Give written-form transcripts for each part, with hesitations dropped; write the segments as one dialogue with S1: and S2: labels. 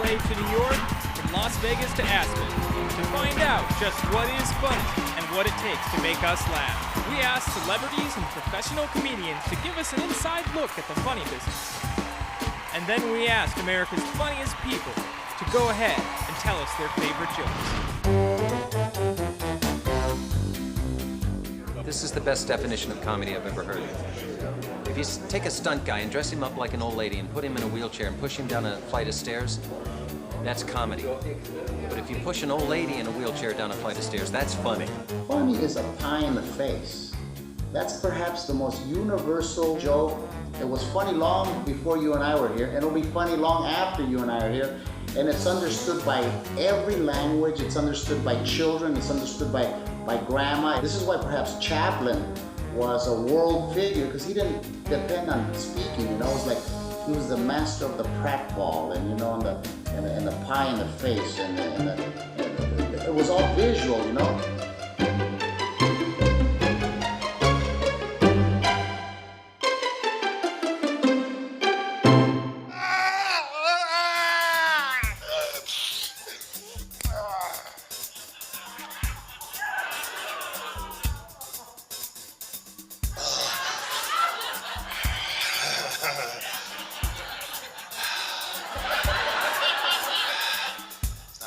S1: LA to New York, from Las Vegas to Aspen, to find out just what is funny and what it takes to make us laugh. We ask celebrities and professional comedians to give us an inside look at the funny business. And then we asked America's funniest people to go ahead and tell us their favorite jokes.
S2: This is the best definition of comedy I've ever heard. If you take a stunt guy and dress him up like an old lady and put him in a wheelchair and push him down a flight of stairs, that's comedy. But if you push an old lady in a wheelchair down a flight of stairs, that's funny.
S3: Funny is a pie in the face. That's perhaps the most universal joke. It was funny long before you and I were here, and it'll be funny long after you and I are here. And it's understood by every language. It's understood by children. It's understood by grandma. This is why perhaps Chaplin was a world figure, because he didn't depend on speaking. You know, it was like he was the master of the pratfall, and you know, and the pie in the face, and it was all visual. You know.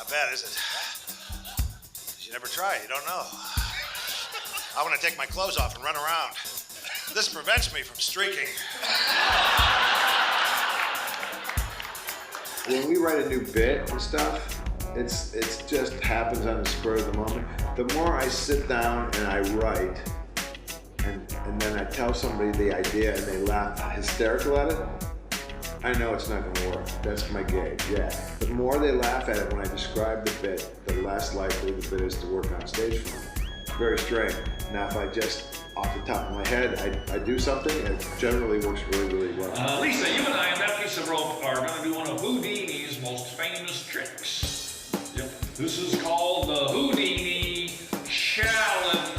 S4: Bad, is it? 'Cause you never try, you don't know. I want to take my clothes off and run around. This prevents me from streaking.
S5: When we write a new bit and stuff, it's just happens on the spur of the moment. The more I sit down and I write, and then I tell somebody the idea and they laugh hysterical at it, I know it's not gonna work. That's my gauge, yeah. The more they laugh at it when I describe the bit, the less likely the bit is to work on stage for me. Very strange. Now if I just, off the top of my head, I do something, it generally works really, really well.
S6: Lisa, you and I and that piece of rope are gonna do one of Houdini's most famous tricks. Yep, this is called the Houdini Challenge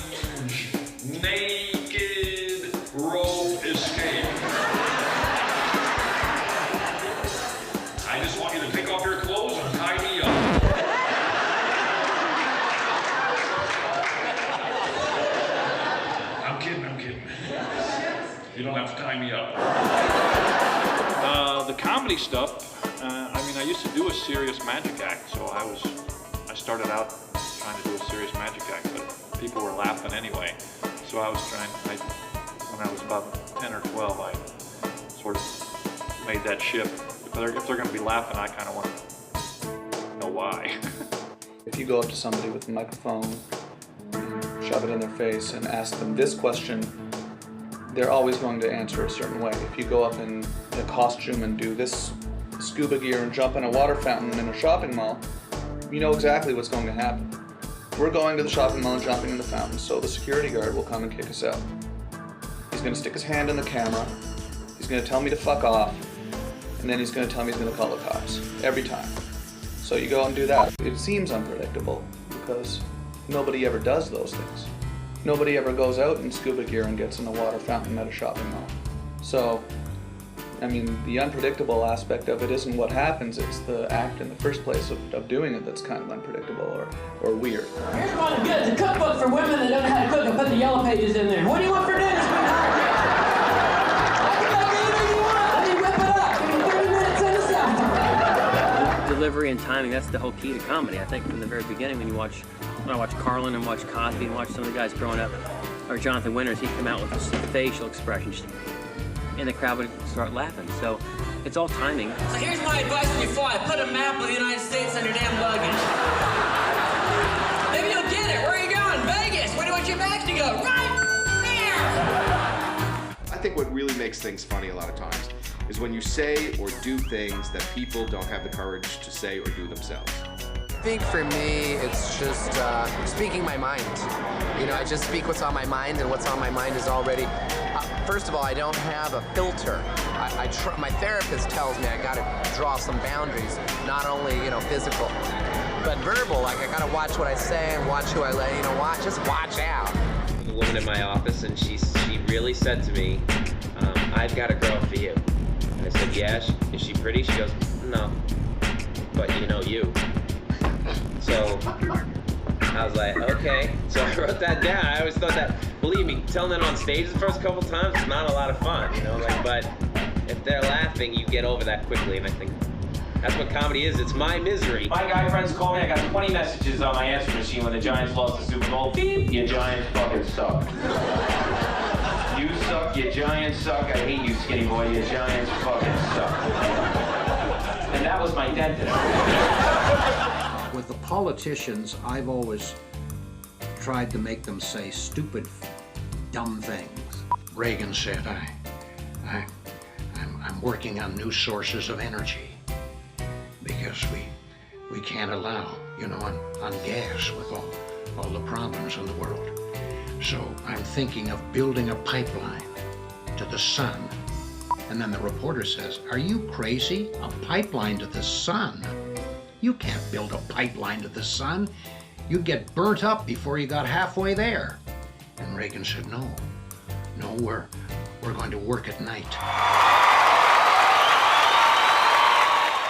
S6: Naked Rope Escape. I just want you to take off your clothes and tie me up. I'm kidding. You don't have to tie me up. The comedy stuff, I used to do a serious magic act, so I started out trying to do a serious magic act, but people were laughing anyway. So when I was about 10 or 12, I sort of made that shift. If they're going to be laughing, I kind of want to know why.
S7: If you go up to somebody with a microphone, shove it in their face and ask them this question, they're always going to answer a certain way. If you go up in a costume and do this scuba gear and jump in a water fountain in a shopping mall, you know exactly what's going to happen. We're going to the shopping mall and jumping in the fountain, so the security guard will come and kick us out. He's going to stick his hand in the camera, he's going to tell me to fuck off, and then he's going to tell me he's going to call the cops, every time. So you go and do that. It seems unpredictable, because nobody ever does those things. Nobody ever goes out in scuba gear and gets in a water fountain at a shopping mall. So, the unpredictable aspect of it isn't what happens, it's the act in the first place of doing it that's kind of unpredictable or weird.
S8: Here's one good, it's a cookbook for women that don't know how to cook and put the yellow pages in there. What do you want for dinner, sweetheart?
S9: Delivery and timing, that's the whole key to comedy. I think from the very beginning when I watch Carlin and watch Cosby and watch some of the guys growing up, or Jonathan Winters, he'd come out with this facial expression and the crowd would start laughing. So it's all timing.
S8: So here's my advice when you fly. Put a map of the United States on your damn luggage. Maybe you'll get it. Where are you going? Vegas. Where do you want your bags to go? Right there!
S10: I think what really makes things funny a lot of times is when you say or do things that people don't have the courage to say or do themselves.
S11: I think for me, it's just speaking my mind. I just speak what's on my mind, and what's on my mind is already... first of all, I don't have a filter. My therapist tells me I gotta draw some boundaries, not only, physical, but verbal. Like, I gotta watch what I say and watch who I let, just watch out.
S12: The woman in my office, and she really said to me, I've got a girl for you. And I said, yeah, is she pretty? She goes, no. but you know you. So I was like, okay. So I wrote that down. I always thought that, believe me, telling that on stage the first couple times is not a lot of fun, you know, like, but if they're laughing, you get over that quickly, and I think that's what comedy is. It's my misery.
S8: My guy friends call me. I got 20 messages on my answer machine when the Giants lost the Super Bowl. Beep, you Giants fucking suck. You suck, you Giants suck. I hate you, skinny boy. You Giants fucking suck. And that was my dent today.
S13: With the politicians, I've always tried to make them say stupid, dumb things. Reagan said, I'm working on new sources of energy because we can't allow, you know, on gas with all the problems in the world. So I'm thinking of building a pipeline to the sun. And then the reporter says, are you crazy? A pipeline to the sun? You can't build a pipeline to the sun. You'd get burnt up before you got halfway there. And Reagan said, no, we're going to work at night.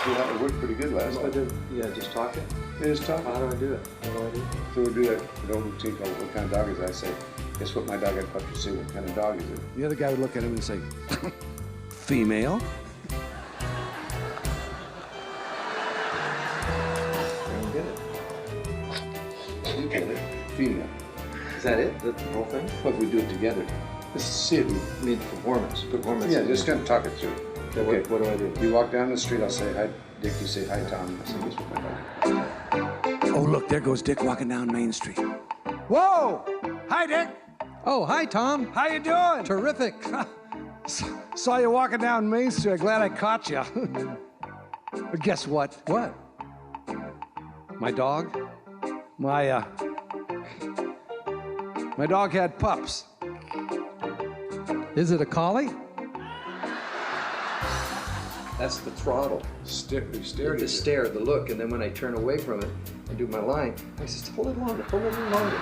S5: Yeah, it worked pretty good last time.
S7: Yeah, just talking.
S5: Yeah, just talking.
S7: How do I do it? How do I do it?
S5: So we do that old routine called what kind of dog is it? I say, guess what my dog I'd fuck you say, what kind of dog is it?
S14: The other guy would look at him and say, female.
S7: I don't get it.
S5: You get it. Female.
S7: Is that it? The whole thing?
S5: What if we do it together? Let's see it.
S7: I mean, performance.
S5: Yeah, just kind of talk it through.
S7: Okay, what do I do?
S5: You walk down the street, I'll say, hi, Dick. You say, hi, Tom. I say, guess what my dog.
S14: Oh, look, there goes Dick walking down Main Street. Whoa! Hi, Dick.
S15: Oh, hi, Tom.
S14: How you doing?
S15: Terrific.
S14: Saw you walking down Main Street. Glad I caught you. But guess what?
S15: What?
S14: My dog? My dog had pups.
S15: Is it a collie?
S7: That's the throttle. The stare, the look, and then when I turn away from it and do my line, I just hold it longer, hold it longer.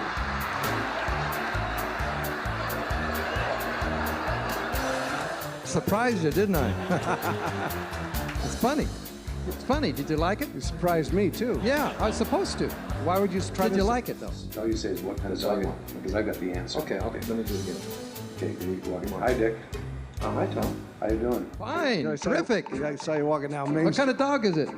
S15: Surprised you, didn't I? It's funny. It's funny. Did you like it?
S14: You surprised me, too.
S15: Yeah, I was supposed to.
S14: Why would you try
S15: Did you like it, though?
S5: All you say is what kind of dog, because I got the answer.
S7: Okay, let me do it again.
S5: Okay, can you walk? Hi, Dick.
S7: Hi, Tom.
S5: How you doing?
S15: Fine. Terrific.
S14: I saw you walking down Main
S15: What
S14: Street.
S15: kind of dog is it?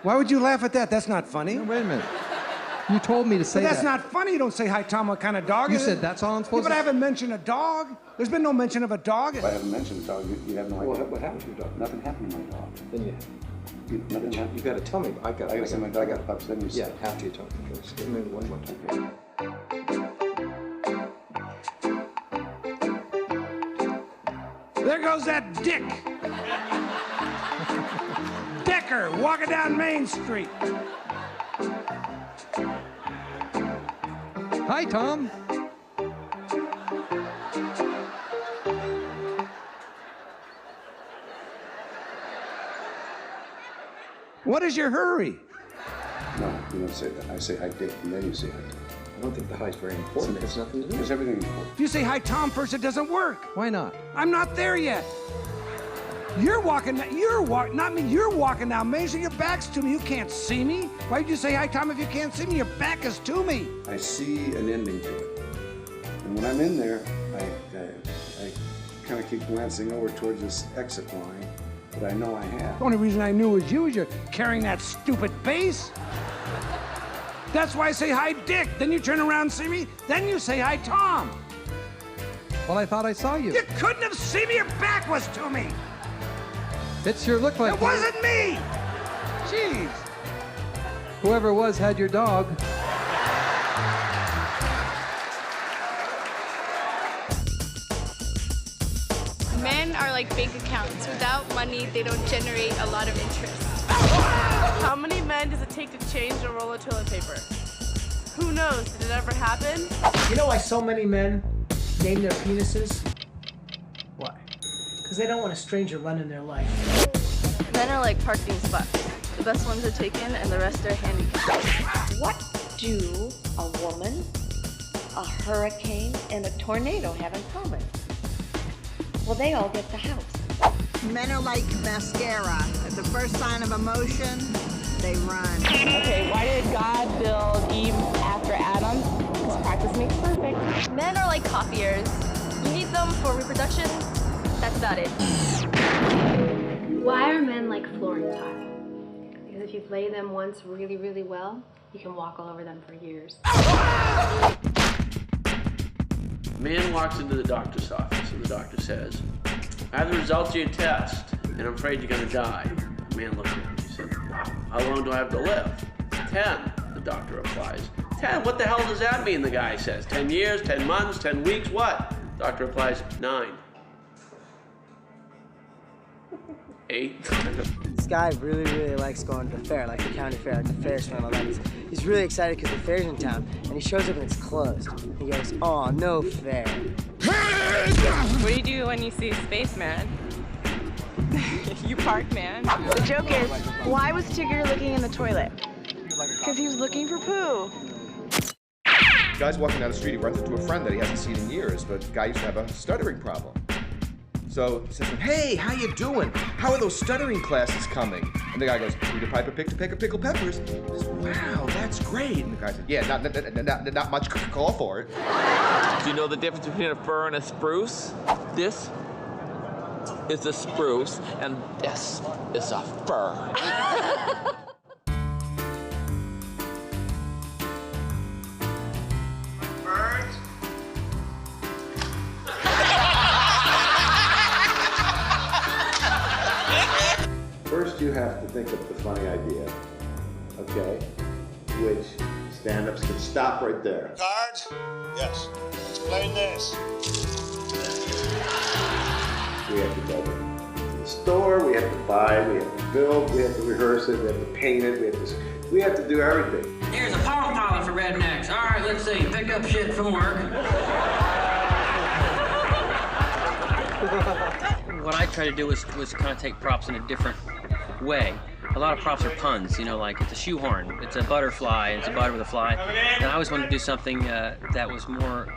S14: Why would you laugh at that? That's not funny.
S15: No, wait a minute. You told me to say
S14: But that's
S15: that.
S14: not funny. You don't say, hi, Tom, what kind of dog
S15: You
S14: is it?
S15: said that's all I'm supposed
S14: But I
S15: to say?
S14: haven't mentioned a dog. There's been no mention of a dog.
S5: If I haven't mentioned the dog, you have no idea.
S7: What happened to your dog?
S5: Nothing happened to my dog.
S7: Then
S5: Nothing happened.
S7: you got to tell me. I got
S5: to say my dog got pups, then you say.
S7: Yeah, after you tell me. Just give me one more time.
S14: There goes that Dick. Decker walking down Main Street.
S15: Hi, Tom.
S14: What is your hurry?
S5: No, you don't say that. I say hi, Dick, and then you say hi, Tom.
S7: I don't think the high's very important. It has nothing to do with
S5: There's everything important.
S14: If you say hi, Tom, first, it doesn't work.
S15: Why not?
S14: I'm not there yet. You're walking down Main Street, your back's to me, you can't see me. Why'd you say hi, Tom, if you can't see me? Your back is to me.
S5: I see an ending to it. And when I'm in there, I kind of keep glancing over towards this exit line that I know I have.
S14: The only reason I knew it was you is you're carrying that stupid bass. That's why I say hi, Dick. Then you turn around and see me. Then you say hi, Tom.
S15: Well, I thought I saw you.
S14: You couldn't have seen me. Your back was to me.
S15: It sure looked like
S14: It wasn't me. Jeez.
S15: whoever it was had your dog.
S16: Men are like bank accounts. Without money, they don't generate a lot of interest. How many men does it take to change a roll of toilet paper? Who knows? Did it ever happen?
S17: You know why so many men name their penises? Why? Because they don't want a stranger running their life.
S16: Men are like parking spots. The best ones are taken and the rest are handicapped.
S18: What do a woman, a hurricane, and a tornado have in common? Well, they all get the house.
S19: Men are like mascara. At the first sign of emotion, they run.
S16: Okay, why did God build Eve after Adam? Because practice makes perfect. Men are like copiers. You need them for reproduction. That's about it.
S20: Why are men like flooring tile? Because if you play them once really, really well, you can walk all over them for years.
S21: Man walks into the doctor's office and the doctor says, I have the results of your test and I'm afraid you're gonna die. The man looks at him and he said, wow, how long do I have to live? 10, the doctor replies. 10, what the hell does that mean, the guy says? 10 years, 10 months, 10 weeks, what? Doctor replies, 9. 8.
S22: This guy really, really likes going to the fair, like the county fair, like the Ferris wheel and all that. He's really excited because the fair's in town, and he shows up and it's closed. He goes, oh, no fair.
S16: What do you do when you see Spaceman? You park, man.
S23: The joke is, why was Tigger looking in the toilet? Because he was looking for poo.
S10: Guy's walking down the street, he runs into a friend that he hasn't seen in years, but the guy used to have a stuttering problem. So he says to him, hey, how you doing? How are those stuttering classes coming? And the guy goes, need a pipe of pick to pick a pickled peppers. He says, wow, that's great. And the guy said, yeah, not much call for it.
S24: Do you know the difference between a fir and a spruce? This is a spruce, and this is a fir.
S5: First, you have to think of the funny idea, okay? Which stand-ups can stop right there.
S4: Cards? Yes. Explain this.
S5: We have to go to the store, we have to buy, we have to build, we have to rehearse it, we have to paint it, we have to do everything.
S9: Here's a power pilot for rednecks. All right, let's see. Pick up shit from work. What I try to do was kind of take props in a different way. A lot of props are puns, you know, like it's a shoehorn, it's a butterfly, it's a butter with a fly. And I always wanted to do something that was more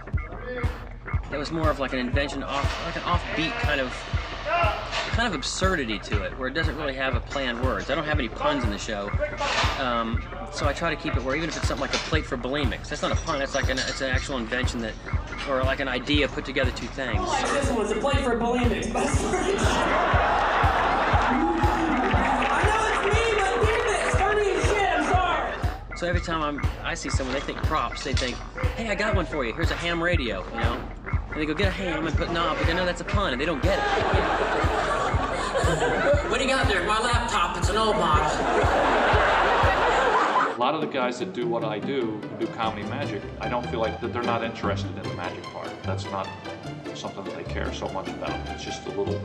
S9: of like an invention, like an offbeat kind of absurdity to it, where it doesn't really have a play on words. I don't have any puns in the show, so I try to keep it where even if it's something like a plate for bulimics, that's not a pun. It's like it's an actual invention that, or like an idea put together two things. Oh, like this one, it's a plate for bulimics. So every time I see someone, they think props. They think, hey, I got one for you. Here's a ham radio, you know? And they go, get a ham and put knob. But they know that's a pun, and they don't get it. What do you got there? My laptop. It's an old model.
S6: A lot of the guys that do what I do comedy magic, I don't feel like that they're not interested in the magic part. That's not something that they care so much about. It's just a little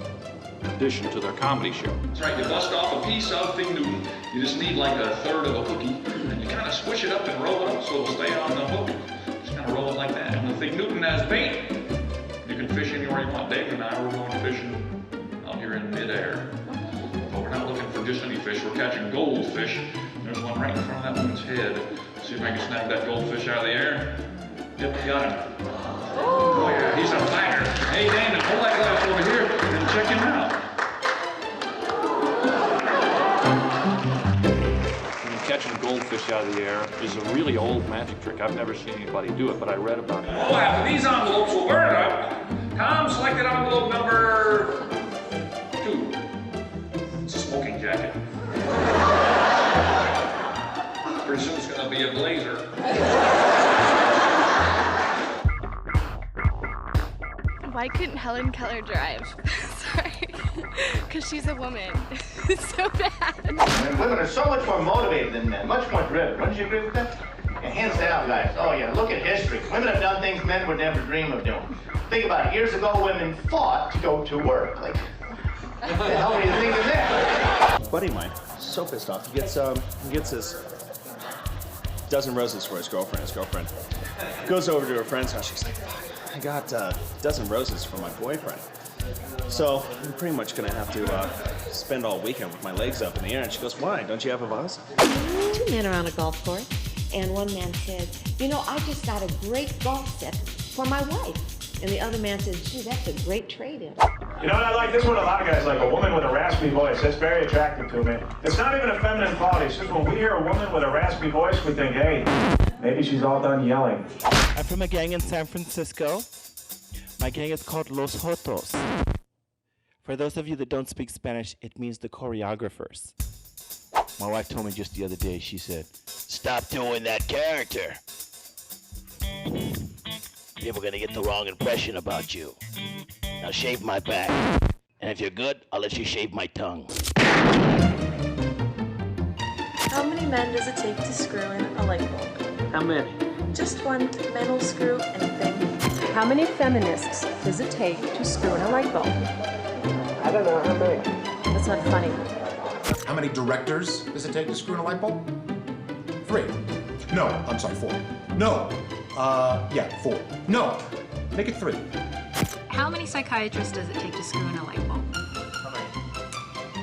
S6: addition to their comedy show.
S25: That's right, you bust off a piece of Fig Newton. You just need like a third of a cookie, and you kind of squish it up and roll it up so it'll stay on the hook. Just kind of roll it like that. And with Fig Newton as bait, you can fish anywhere you want. Dave and I were going fishing out here in midair. But we're not looking for just any fish, we're catching goldfish. There's one right in front of that woman's head. See if I can snap that goldfish out of the air. Yep, got him. Oh yeah, he's a banger. Hey, Damon, hold that glass over here and check him out.
S6: Catching goldfish out of the air is a really old magic trick. I've never seen anybody do it, but I read about it.
S25: Oh, after these envelopes will burn up, Tom selected envelope number 2. It's a smoking jacket. Pretty soon it's gonna be a blazer.
S16: Why couldn't Helen Keller drive? Sorry. Because she's a woman. It's so bad.
S26: And women are so much more motivated than men, much more driven. Wouldn't you agree with that? And hands down, guys. Oh yeah, look at history. Women have done things men would never dream of doing. Think about it. Years ago, women fought to go to work. Like, what the hell were you thinking there?
S27: Buddy of mine, so pissed off. He gets this dozen roses for his girlfriend. His girlfriend goes over to her friend's house. She's like, I got a dozen roses for my boyfriend. So I'm pretty much gonna have to spend all weekend with my legs up in the air. And she goes, why? Don't you have a vase?
S18: 2 men are on a golf course, and one man said, you know, I just got a great golf set for my wife. And the other man said, gee, that's a great trade-in.
S26: You know what I like? This is what a lot of guys like, a woman with a raspy voice. That's very attractive to me. It's not even a feminine quality. It's just when we hear a woman with a raspy voice, we think, hey, maybe she's all done yelling.
S1: I'm from a gang in San Francisco. My gang is called Los Jotos. For those of you that don't speak Spanish, it means the choreographers. My wife told me just the other day, she said, "Stop doing that character. People are gonna get the wrong impression about you. Now shave my back. And if you're good, I'll let you shave my tongue."
S2: How many men does it take to screw in a light bulb?
S9: How many?
S2: Just one metal screw, anything.
S3: How many feminists does it take to screw in a light bulb?
S22: I don't know how many.
S3: That's not funny.
S8: How many directors does it take to screw in a light bulb? 3. No, I'm sorry, 4. No. Yeah, 4. No. Make it 3.
S11: How many psychiatrists does it take to screw in a light bulb?
S8: How many?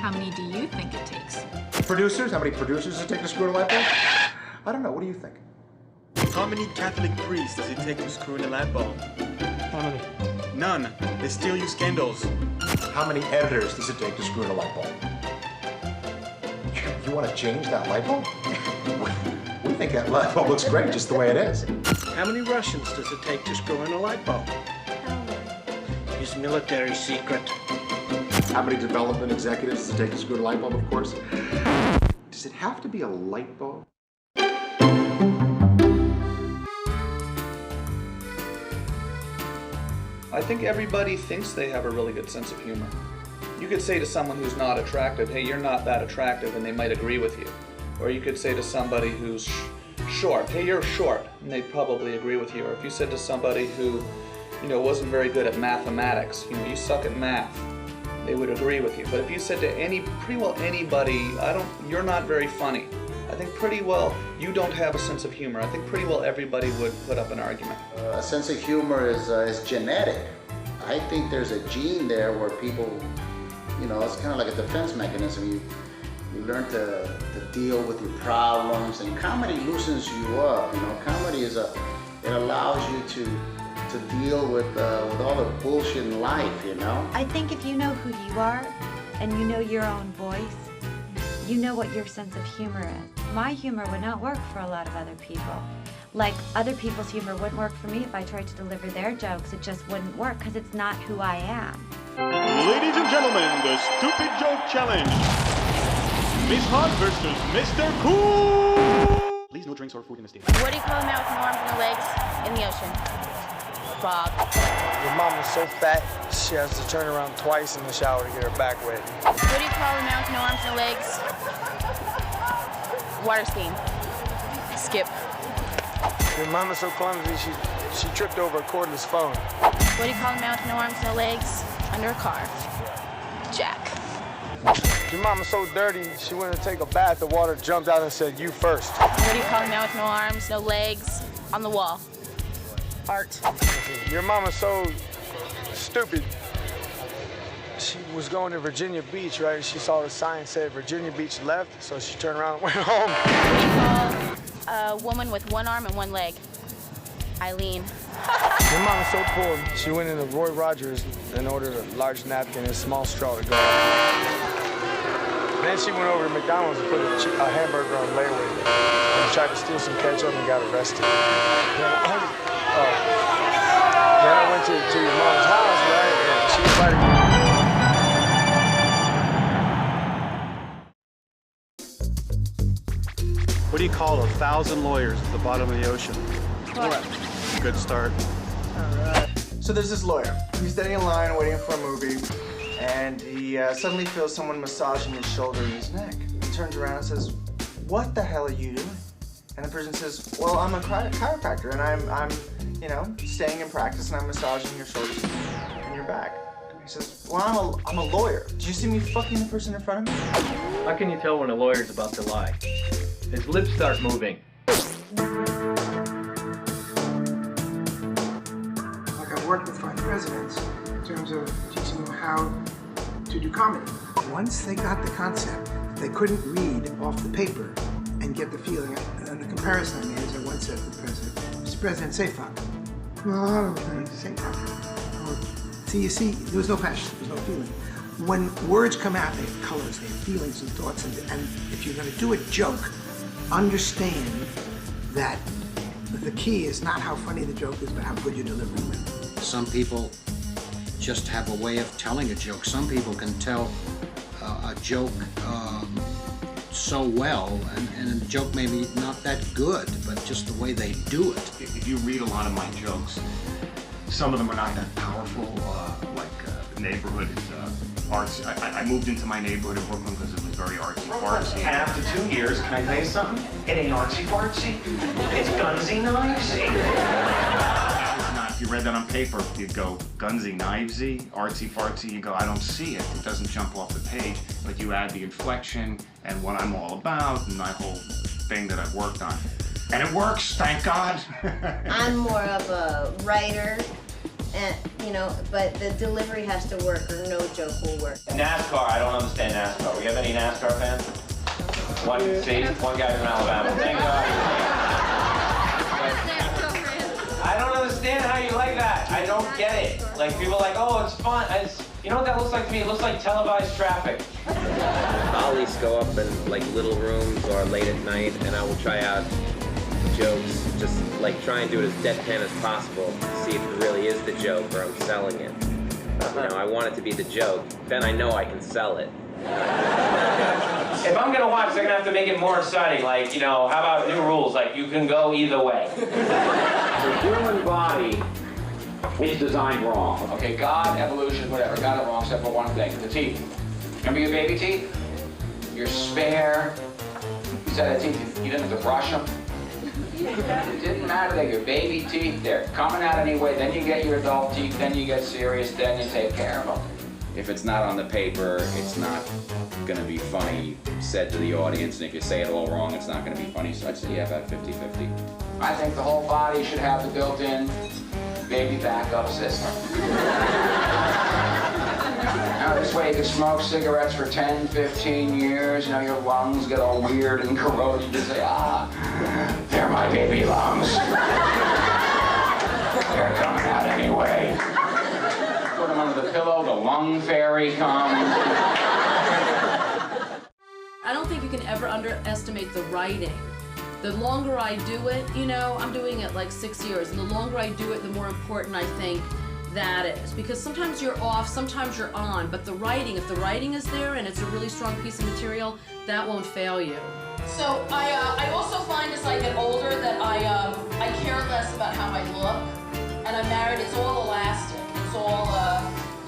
S11: How many do you think it takes?
S8: Producers? How many producers does it take to screw in a light bulb? I don't know. What do you think?
S12: How many Catholic priests does it take to screw in a light bulb?
S8: How many?
S12: None. They still use candles.
S8: How many editors does it take to screw in a light bulb? You want to change that light bulb? We think that light bulb looks great just the way it is.
S13: How many Russians does it take to screw in a light bulb? It's military secret.
S8: How many development executives does it take to screw in a light bulb, of course? Does it have to be a light bulb?
S7: I think everybody thinks they have a really good sense of humor. You could say to someone who's not attractive, hey, you're not that attractive, and they might agree with you. Or you could say to somebody who's short, hey, you're short, and they'd probably agree with you. Or if you said to somebody who, wasn't very good at mathematics, you suck at math, they would agree with you. But if you said to pretty well anybody, you're not very funny, I think pretty well you don't have a sense of humor. I think pretty well everybody would put up an argument.
S28: A sense of humor is genetic. I think there's a gene there where people, it's kind of like a defense mechanism. You learn to deal with your problems, and comedy loosens you up. Comedy it allows you to deal with all the bullshit in life.
S29: I think if you know who you are and you know your own voice, you know what your sense of humor is. My humor would not work for a lot of other people. Like, other people's humor wouldn't work for me if I tried to deliver their jokes. It just wouldn't work because it's not who I am.
S30: Ladies and gentlemen, the Stupid Joke Challenge. Miss Hot versus Mr. Cool. Please no drinks or food in the stadium.
S16: What do you call a man with no arms and no legs in the ocean? Bob.
S22: Your mom is so fat, she has to turn around twice in the shower to get her back wet.
S16: What do you call a man with no arms and no legs? Water skiing. Skip.
S22: Your mom is so clumsy, she tripped over a cordless phone.
S16: What do you call a man with no arms, no legs, under a car? Jack.
S22: Your mom is so dirty, she went to take a bath, the water jumped out and said, "You first."
S16: What do you call a man with no arms, no legs, on the wall? Art.
S22: Your mom is so stupid. She was going to Virginia Beach, right? She saw the sign said Virginia Beach left, so she turned around and went home.
S16: What do you call a woman with one arm and one leg? Eileen.
S22: Your mom is so poor, she went into Roy Rogers and ordered a large napkin and a small straw to go. Then she went over to McDonald's and put a hamburger on layaway and tried to steal some ketchup and got arrested. Then I went to your mom's house, right? And she invited me.
S12: What do you call 1,000 lawyers at the bottom of the ocean?
S22: What?
S12: Good start.
S31: So there's this lawyer. He's standing in line waiting for a movie, and he suddenly feels someone massaging his shoulder and his neck. He turns around and says, "What the hell are you doing?" And the person says, "Well, I'm a chiropractor, and I'm staying in practice, and I'm massaging your shoulders and your back." He says, "Well, I'm a lawyer. Did you see me fucking the person in front of me?"
S32: How can you tell when a lawyer's about to lie? His lips start moving.
S14: Like, I've worked with 5 presidents in terms of teaching them how to do comedy. Once they got the concept, they couldn't read off the paper and get the feeling. And the comparison I made is I once said to the president, "Mr. President, say fuck." "Well, I don't think to say fuck." "Well, you see, there was no passion, there was no feeling. When words come out, they have colors, they have feelings and thoughts, and if you're going to do a joke, understand that the key is not how funny the joke is, but how good you're delivering it.
S28: Some people just have a way of telling a joke. Some people can tell a joke so well, and a joke may be not that good, but just the way they do it.
S8: If you read a lot of my jokes, some of them are not that powerful, the neighborhood is artsy. I moved into my neighborhood in Brooklyn because it was very artsy-fartsy.
S26: And after 2 years, can I tell you something? It ain't artsy-fartsy. It's gunsy-knivesy.
S8: If you read that on paper, you'd go gunsy-knivesy, artsy-fartsy. You go, I don't see it. It doesn't jump off the page. But you add the inflection and what I'm all about and my whole thing that I've worked on. And it works, thank God.
S4: I'm more of a writer, and but the delivery has to work or no joke will work.
S26: NASCAR, I don't understand NASCAR. We have any NASCAR fans? One guy from Alabama. Thank God. I don't understand how you like that. I don't get it. Like, people are like, oh, it's fun. You know what that looks like to me? It looks like televised traffic.
S9: I'll at least go up in like little rooms or late at night, and I will try out jokes, just like try and do it as deadpan as possible to see if it really is the joke or I'm selling it. I want it to be the joke, then I know I can sell it.
S26: If I'm gonna watch, they're gonna have to make it more exciting. Like, how about new rules? Like, you can go either way.
S5: The human body is designed wrong.
S26: Okay, God, evolution, whatever, got it wrong except for one thing, the teeth. Remember your baby teeth? Your spare set of teeth, you didn't have to brush them. It didn't matter, they're your baby teeth, they're coming out anyway, then you get your adult teeth, then you get serious, then you take care of them.
S5: If it's not on the paper, it's not going to be funny said to the audience, and if you say it all wrong, it's not going to be funny, so I'd say yeah, about 50-50.
S26: I think the whole body should have the built-in baby backup system. Now, this way you can smoke cigarettes for 10, 15 years, your lungs get all weird and corroded. You say, they're my baby lungs. They're coming out anyway. Put them under the pillow, the lung fairy comes.
S6: I don't think you can ever underestimate the writing. The longer I do it, I'm doing it like 6 years, and the longer I do it, the more important I think that is. Because sometimes you're off, sometimes you're on, but the writing, if the writing is there and it's a really strong piece of material, that won't fail you. So I also find as I get older that I care less about how I look, and I'm married, it's all elastic. It's all,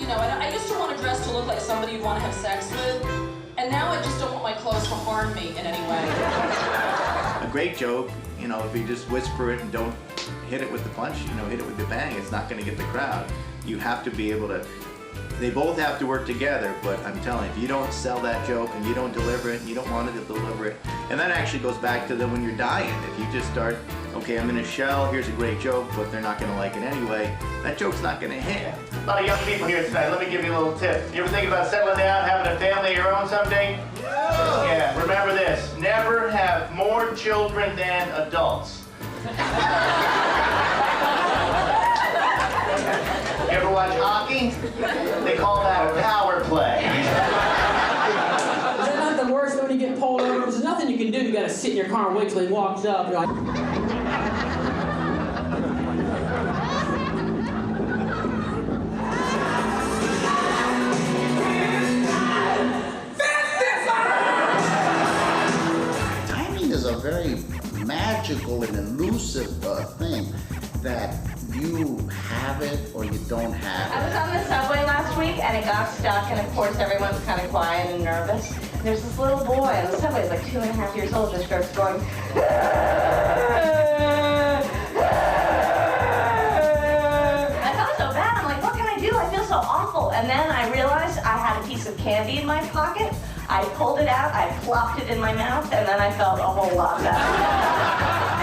S6: and I used to want to dress to look like somebody you'd want to have sex with, and now I just don't want my clothes to harm me in any way.
S26: A great joke, if you just whisper it and don't hit it with the punch, hit it with the bang, it's not going to get the crowd. You have to be able to, they both have to work together, but I'm telling you, if you don't sell that joke and you don't deliver it, and you don't want to deliver it, and that actually goes back to when you're dying. If you just start, okay, I'm in a shell, here's a great joke, but they're not going to like it anyway, that joke's not going to hit. A lot of young people here tonight, let me give you a little tip. You ever think about settling down, having a family of your own someday? Yeah, remember this, never have more children than adults. You ever watch hockey? They call that a power play.
S10: Is that not the worst when you get pulled over? There's nothing you can do. You gotta sit in your car and wait till he walks up. You're like...
S28: Timing is a very magical and elusive thing that you have it or you don't have it.
S4: I was on the subway last week and it got stuck, and of course everyone's kind of quiet and nervous. There's this little boy on the subway, like 2.5 years old, just starts going. I felt so bad. I'm like, what can I do? I feel so awful. And then I realized I had a piece of candy in my pocket. I pulled it out, I plopped it in my mouth, and then I felt a whole lot better.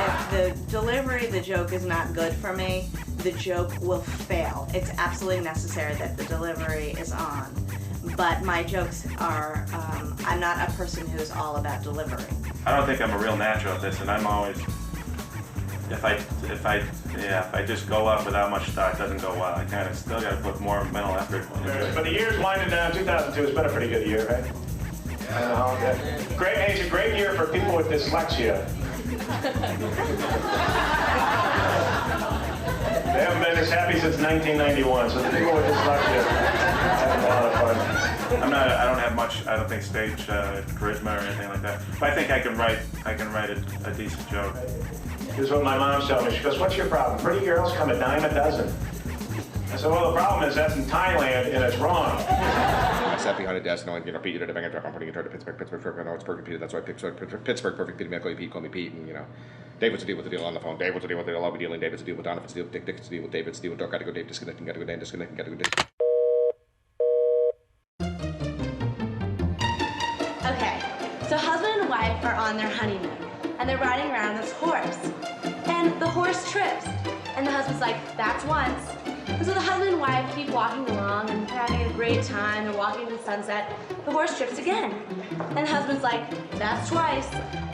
S4: If the delivery, the joke is not good for me, the joke will fail. It's absolutely necessary that the delivery is on. But my jokes are, I'm not a person who's all about delivery.
S27: I don't think I'm a real natural at this, and I'm always
S1: if I just go up without much thought, it doesn't go well. I kind of still got to put more mental effort into it.
S26: But the year's winding down. 2002 has been a pretty good year, right? Great, it's a great year for people with dyslexia. They haven't been this happy since 1991, so the people with dyslexia having a lot of fun.
S1: I don't have much, I don't think, stage charisma or anything like that. But I think I can write a decent joke.
S26: Here's what my mom's telling me. She goes, "What's your problem? Pretty girls come a dime a dozen." I said, "Well, the problem is that's in Thailand and it's wrong."
S2: I sat behind a desk and Pete, you know, the bang truck, I'm putting it to Pittsburgh, I know it's perfect Peter, that's why Pittsburgh, perfect Peter, Pete, call me Pete, and you know, Dave what's the deal with the deal on the phone, Dave what's the deal with the deal, I'll be dealing, Dave what's the deal with Don, if it's the deal with Dick, what's the deal with David, it's the deal with Doc, gotta go Dave, disconnecting, gotta go Dan, disconnecting, gotta go Dick.
S16: Okay, so husband and wife are on their honeymoon, and they're riding around this horse, and the horse trips, and the husband's like, "That's once." And so the husband and wife keep walking along, and they're having a great time. They're walking to the sunset. The horse trips again. And the husband's like, "That's twice."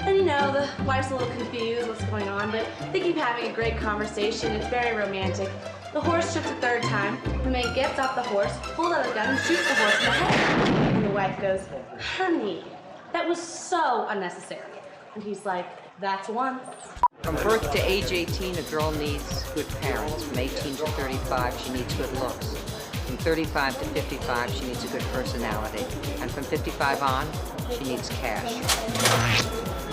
S16: And you know, the wife's a little confused what's going on, but they keep having a great conversation. It's very romantic. The horse trips a third time. The man gets off the horse, pulls out a gun, and shoots the horse in the head. And the wife goes, "Honey, that was so unnecessary." And he's like, "That's once."
S3: From birth to age 18, a girl needs good parents. From 18 to 35, she needs good looks. From 35 to 55, she needs a good personality. And from 55 on, she needs cash.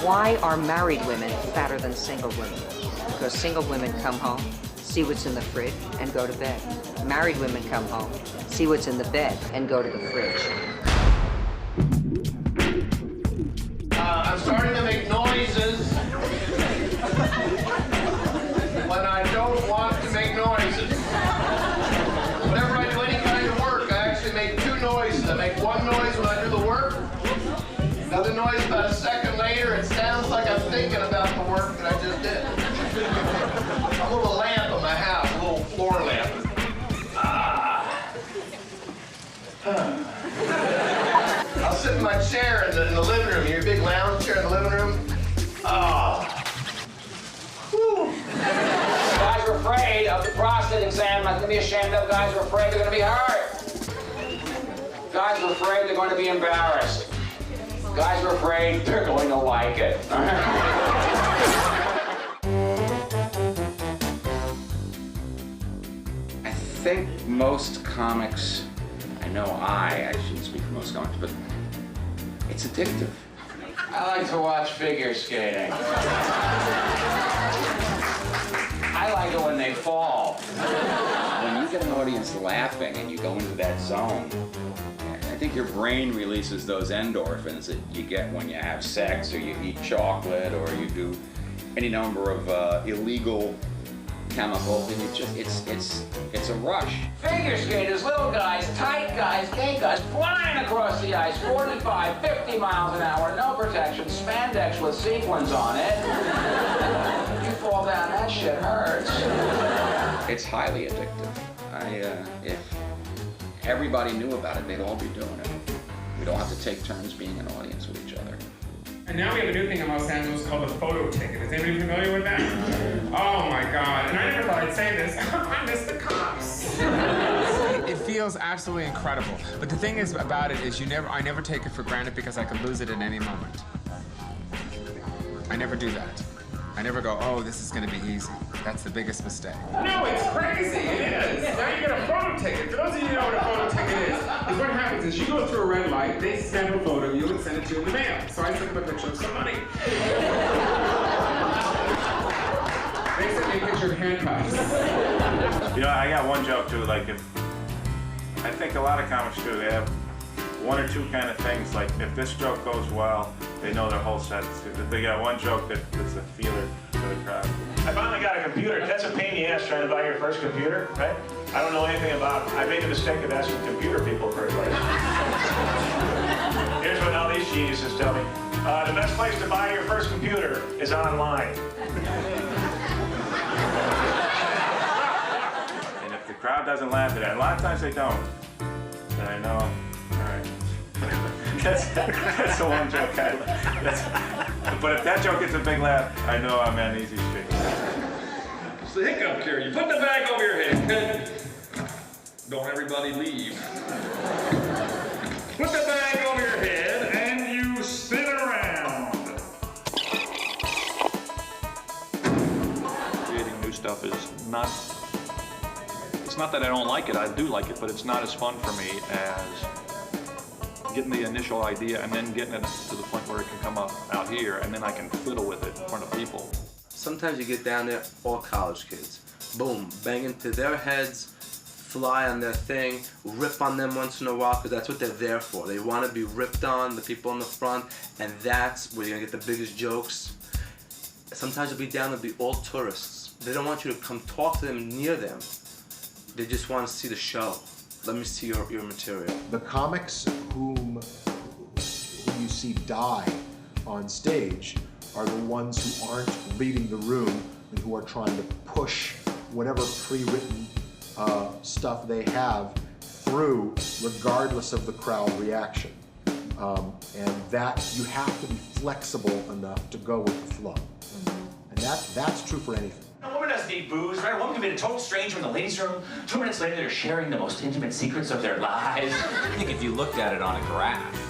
S3: Why are married women fatter than single women? Because single women come home, see what's in the fridge, and go to bed. Married women come home, see what's in the bed, and go to the fridge.
S26: I'm starting to make noises when I don't want to make noises. Whenever I do any kind of work, I actually make two noises. I make one noise when I do the work, another noise about a second later. It sounds like I'm thinking about the work that I just did. A little lamp in my house, a little floor lamp. I'll sit in my chair in the living room, your big lounge chair in the living room.
S15: Guys were afraid of the prostate exam. Not to be ashamed of. Guys were afraid they're going to be hurt. Guys were afraid they're going to be embarrassed. Guys were afraid they're going to like it.
S5: I think most comics, I shouldn't speak for most comics, but it's addictive.
S15: I like to watch figure skating. I like it when they fall.
S5: When you get an audience laughing and you go into that zone, I think your brain releases those endorphins that you get when you have sex or you eat chocolate or you do any number of illegal chemicals, and it's a rush.
S15: Figure skaters, little guys, tight guys, gay guys, flying across the ice, 45, 50 miles an hour, no protection, spandex with sequins on it. You fall down, that shit hurts.
S5: It's highly addictive. If everybody knew about it, they'd all be doing it. We don't have to take turns being an audience with each other.
S17: And now we have a new thing in Los Angeles called a photo ticket. Is anybody familiar with that? Oh my God, and I never thought I'd say this. I miss the cops.
S18: It feels absolutely incredible. But the thing is about it is I never take it for granted because I could lose it at any moment. I never do that. I never go, oh, this is gonna be easy. That's the biggest mistake.
S17: No, it's crazy, it is. Now you get a photo ticket. For those of you who know what a photo ticket is what happens is you go through a red light, they snap a photo of you and send it to you in the mail. So I took them a picture of some money. They sent me a picture of handcuffs.
S1: You know, I got one joke too, like I think a lot of comics do, they have one or two kind of things, like if this joke goes well, they know their whole set. If they got one joke that's a feeler for the crowd.
S26: I finally got a computer. That's a pain in the ass trying to buy your first computer, right? I don't know anything about it. I made the mistake of asking computer people for advice. Here's what all these geniuses tell me. The best place to buy your first computer is online.
S1: And if the crowd doesn't laugh at that, a lot of times they don't, then I know, all right. That's the one joke but if that joke gets a big laugh, I know I'm on easy street.
S7: It's a hiccup cure. You put the bag over your head. Don't everybody leave. Put the bag over your head and you spin around. Creating new stuff is not, it's not that I don't like it, I do like it, but it's not as fun for me as getting the initial idea and then getting it to the point where it can come up out here and then I can fiddle with it in front of people.
S11: Sometimes you get down there, all college kids. Boom, bang into their heads, fly on their thing, rip on them once in a while, because that's what they're there for. They want to be ripped on, the people in the front, and that's where you're going to get the biggest jokes. Sometimes you'll be down there, be all tourists. They don't want you to come talk to them near them. They just want to see the show. Let me see your material.
S13: The comics whom you see die on stage are the ones who aren't reading the room and who are trying to push whatever pre-written stuff they have through, regardless of the crowd reaction. And that you have to be flexible enough to go with the flow. And that's true for anything.
S19: A woman doesn't need booze, right? A woman can be a total stranger in the ladies' room. 2 minutes later, they're sharing the most intimate secrets of their lives.
S20: I think if you looked at it on a graph,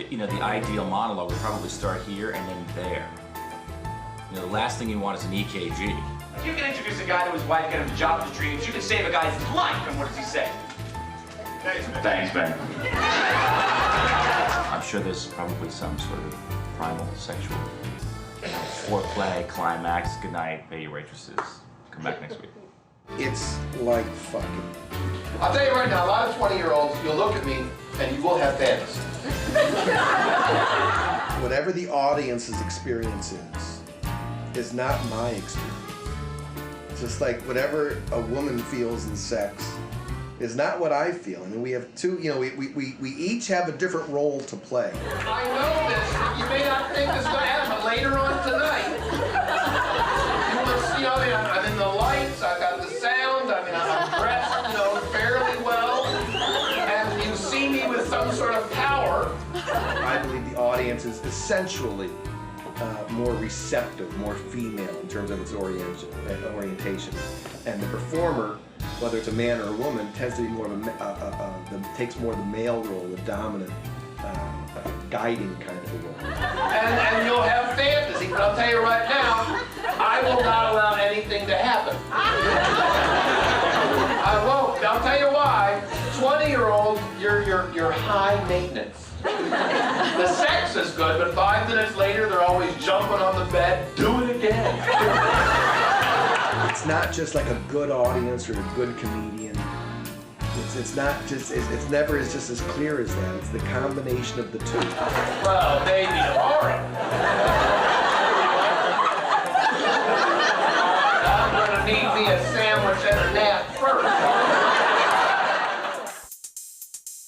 S20: you know, the ideal monologue would probably start here and then there. You know, the last thing you want is an EKG.
S19: If you can introduce a guy to his wife, get him the job of his dreams, you can save a guy's life, and what does he say? Thanks, Ben.
S20: I'm sure there's probably some sort of primal sexual foreplay, climax, good night, pay your waitresses, come back next week.
S21: It's like fucking.
S26: I'll tell you right now, a lot of 20-year-olds, you'll look at me and you will have fantasies.
S21: Whatever the audience's experience is not my experience. Just like whatever a woman feels in sex is not what I feel. I mean, we have two, you know, we each have a different role to play.
S26: I know this. You may not think this is going to happen, but later on tonight, you will see, I mean, I'm in the lights, I've got the sound, I mean, I'm dressed, you know, fairly well, and you see me with some sort of power.
S21: I believe the audience is essentially more receptive, more female in terms of its orientation. And the performer, whether it's a man or a woman, tends to be more of takes more of the male role, the dominant, guiding kind of a role.
S26: And you'll have fantasy, but I'll tell you right now, I will not allow anything to happen. I won't. I'll tell you why. 20-year-old, you're high maintenance. The sex is good, but 5 minutes later, they're always jumping on the bed. Do it again.
S21: It's not just like a good audience or a good comedian. It's not just, it's never is just as clear as that. It's the combination of the two.
S26: Well, maybe tomorrow. I'm gonna need me a sandwich and a nap first.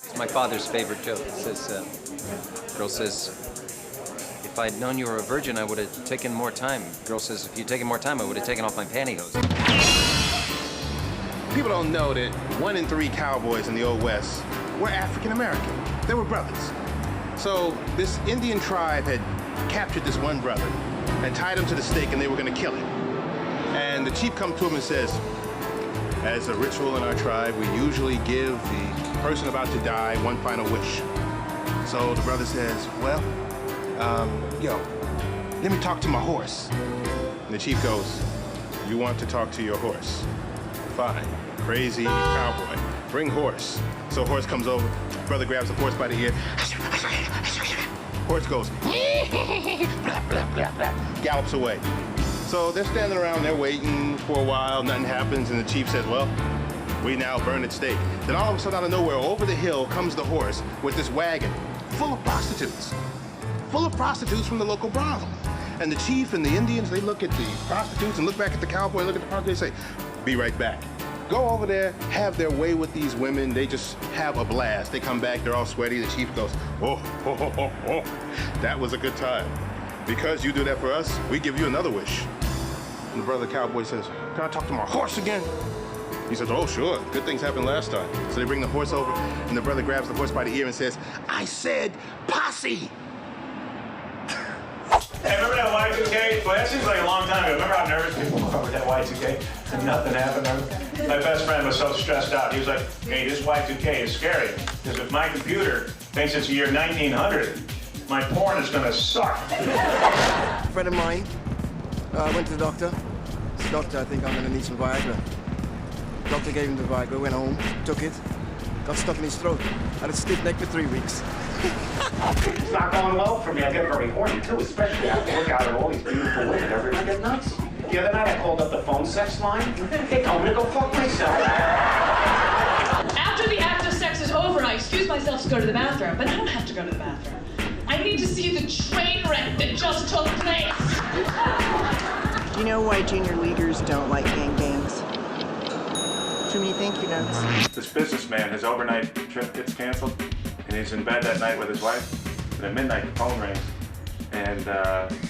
S22: It's my father's favorite joke. It says, girl says, if I'd known you were a virgin, I would have taken more time. Girl says, if you'd taken more time, I would have taken off my pantyhose.
S23: People don't know that 1 in 3 cowboys in the Old West were African American. They were brothers. So this Indian tribe had captured this one brother and tied him to the stake, and they were going to kill him. And the chief comes to him and says, as a ritual in our tribe, we usually give the person about to die one final wish. So the brother says, well, let me talk to my horse. And the chief goes, you want to talk to your horse? Fine. Crazy cowboy. Bring horse. So horse comes over. Brother grabs the horse by the ear. Horse goes, gallops away. So they're standing around, they're waiting for a while, nothing happens, and the chief says, well, we now burn at stake. Then all of a sudden, out of nowhere, over the hill comes the horse with this wagon full of prostitutes. Full of prostitutes from the local brothel. And the chief and the Indians, they look at the prostitutes and look back at the cowboy, look at the prostitutes, they say, be right back. Go over there, have their way with these women. They just have a blast. They come back, they're all sweaty. The chief goes, oh, that was a good time. Because you do that for us, we give you another wish. And the brother cowboy says, can I talk to my horse again? He says, oh, sure, good things happened last time. So they bring the horse over, and the brother grabs the horse by the ear and says, I said posse.
S1: Hey, remember that Y2K? Well, that seems like a long time ago. Remember how nervous people were with that Y2K? Nothing happened. My best friend was so stressed out. He was like, hey, this Y2K is scary. Because if my computer thinks it's the year 1900, my porn is going to suck.
S6: A friend of mine went to the doctor. Said, doctor, I think I'm going to need some Viagra. The doctor gave him the Viagra, went home, took it, got stuck in his throat. Had a stiff neck for 3 weeks.
S19: It's not going well for me. I get very horny, too, especially after work out with all these beautiful women. Everyone get nuts. The other night, I called up the phone sex line. They told me to go fuck myself.
S8: After the act of sex is over, I excuse myself to go to the bathroom, but I don't have to go to the bathroom. I need to see the train wreck that just took place.
S9: Do you know why junior leaguers don't like gangbangs? Too many thank you notes.
S1: This businessman, his overnight trip gets canceled, and he's in bed that night with his wife, and at midnight the phone rings, and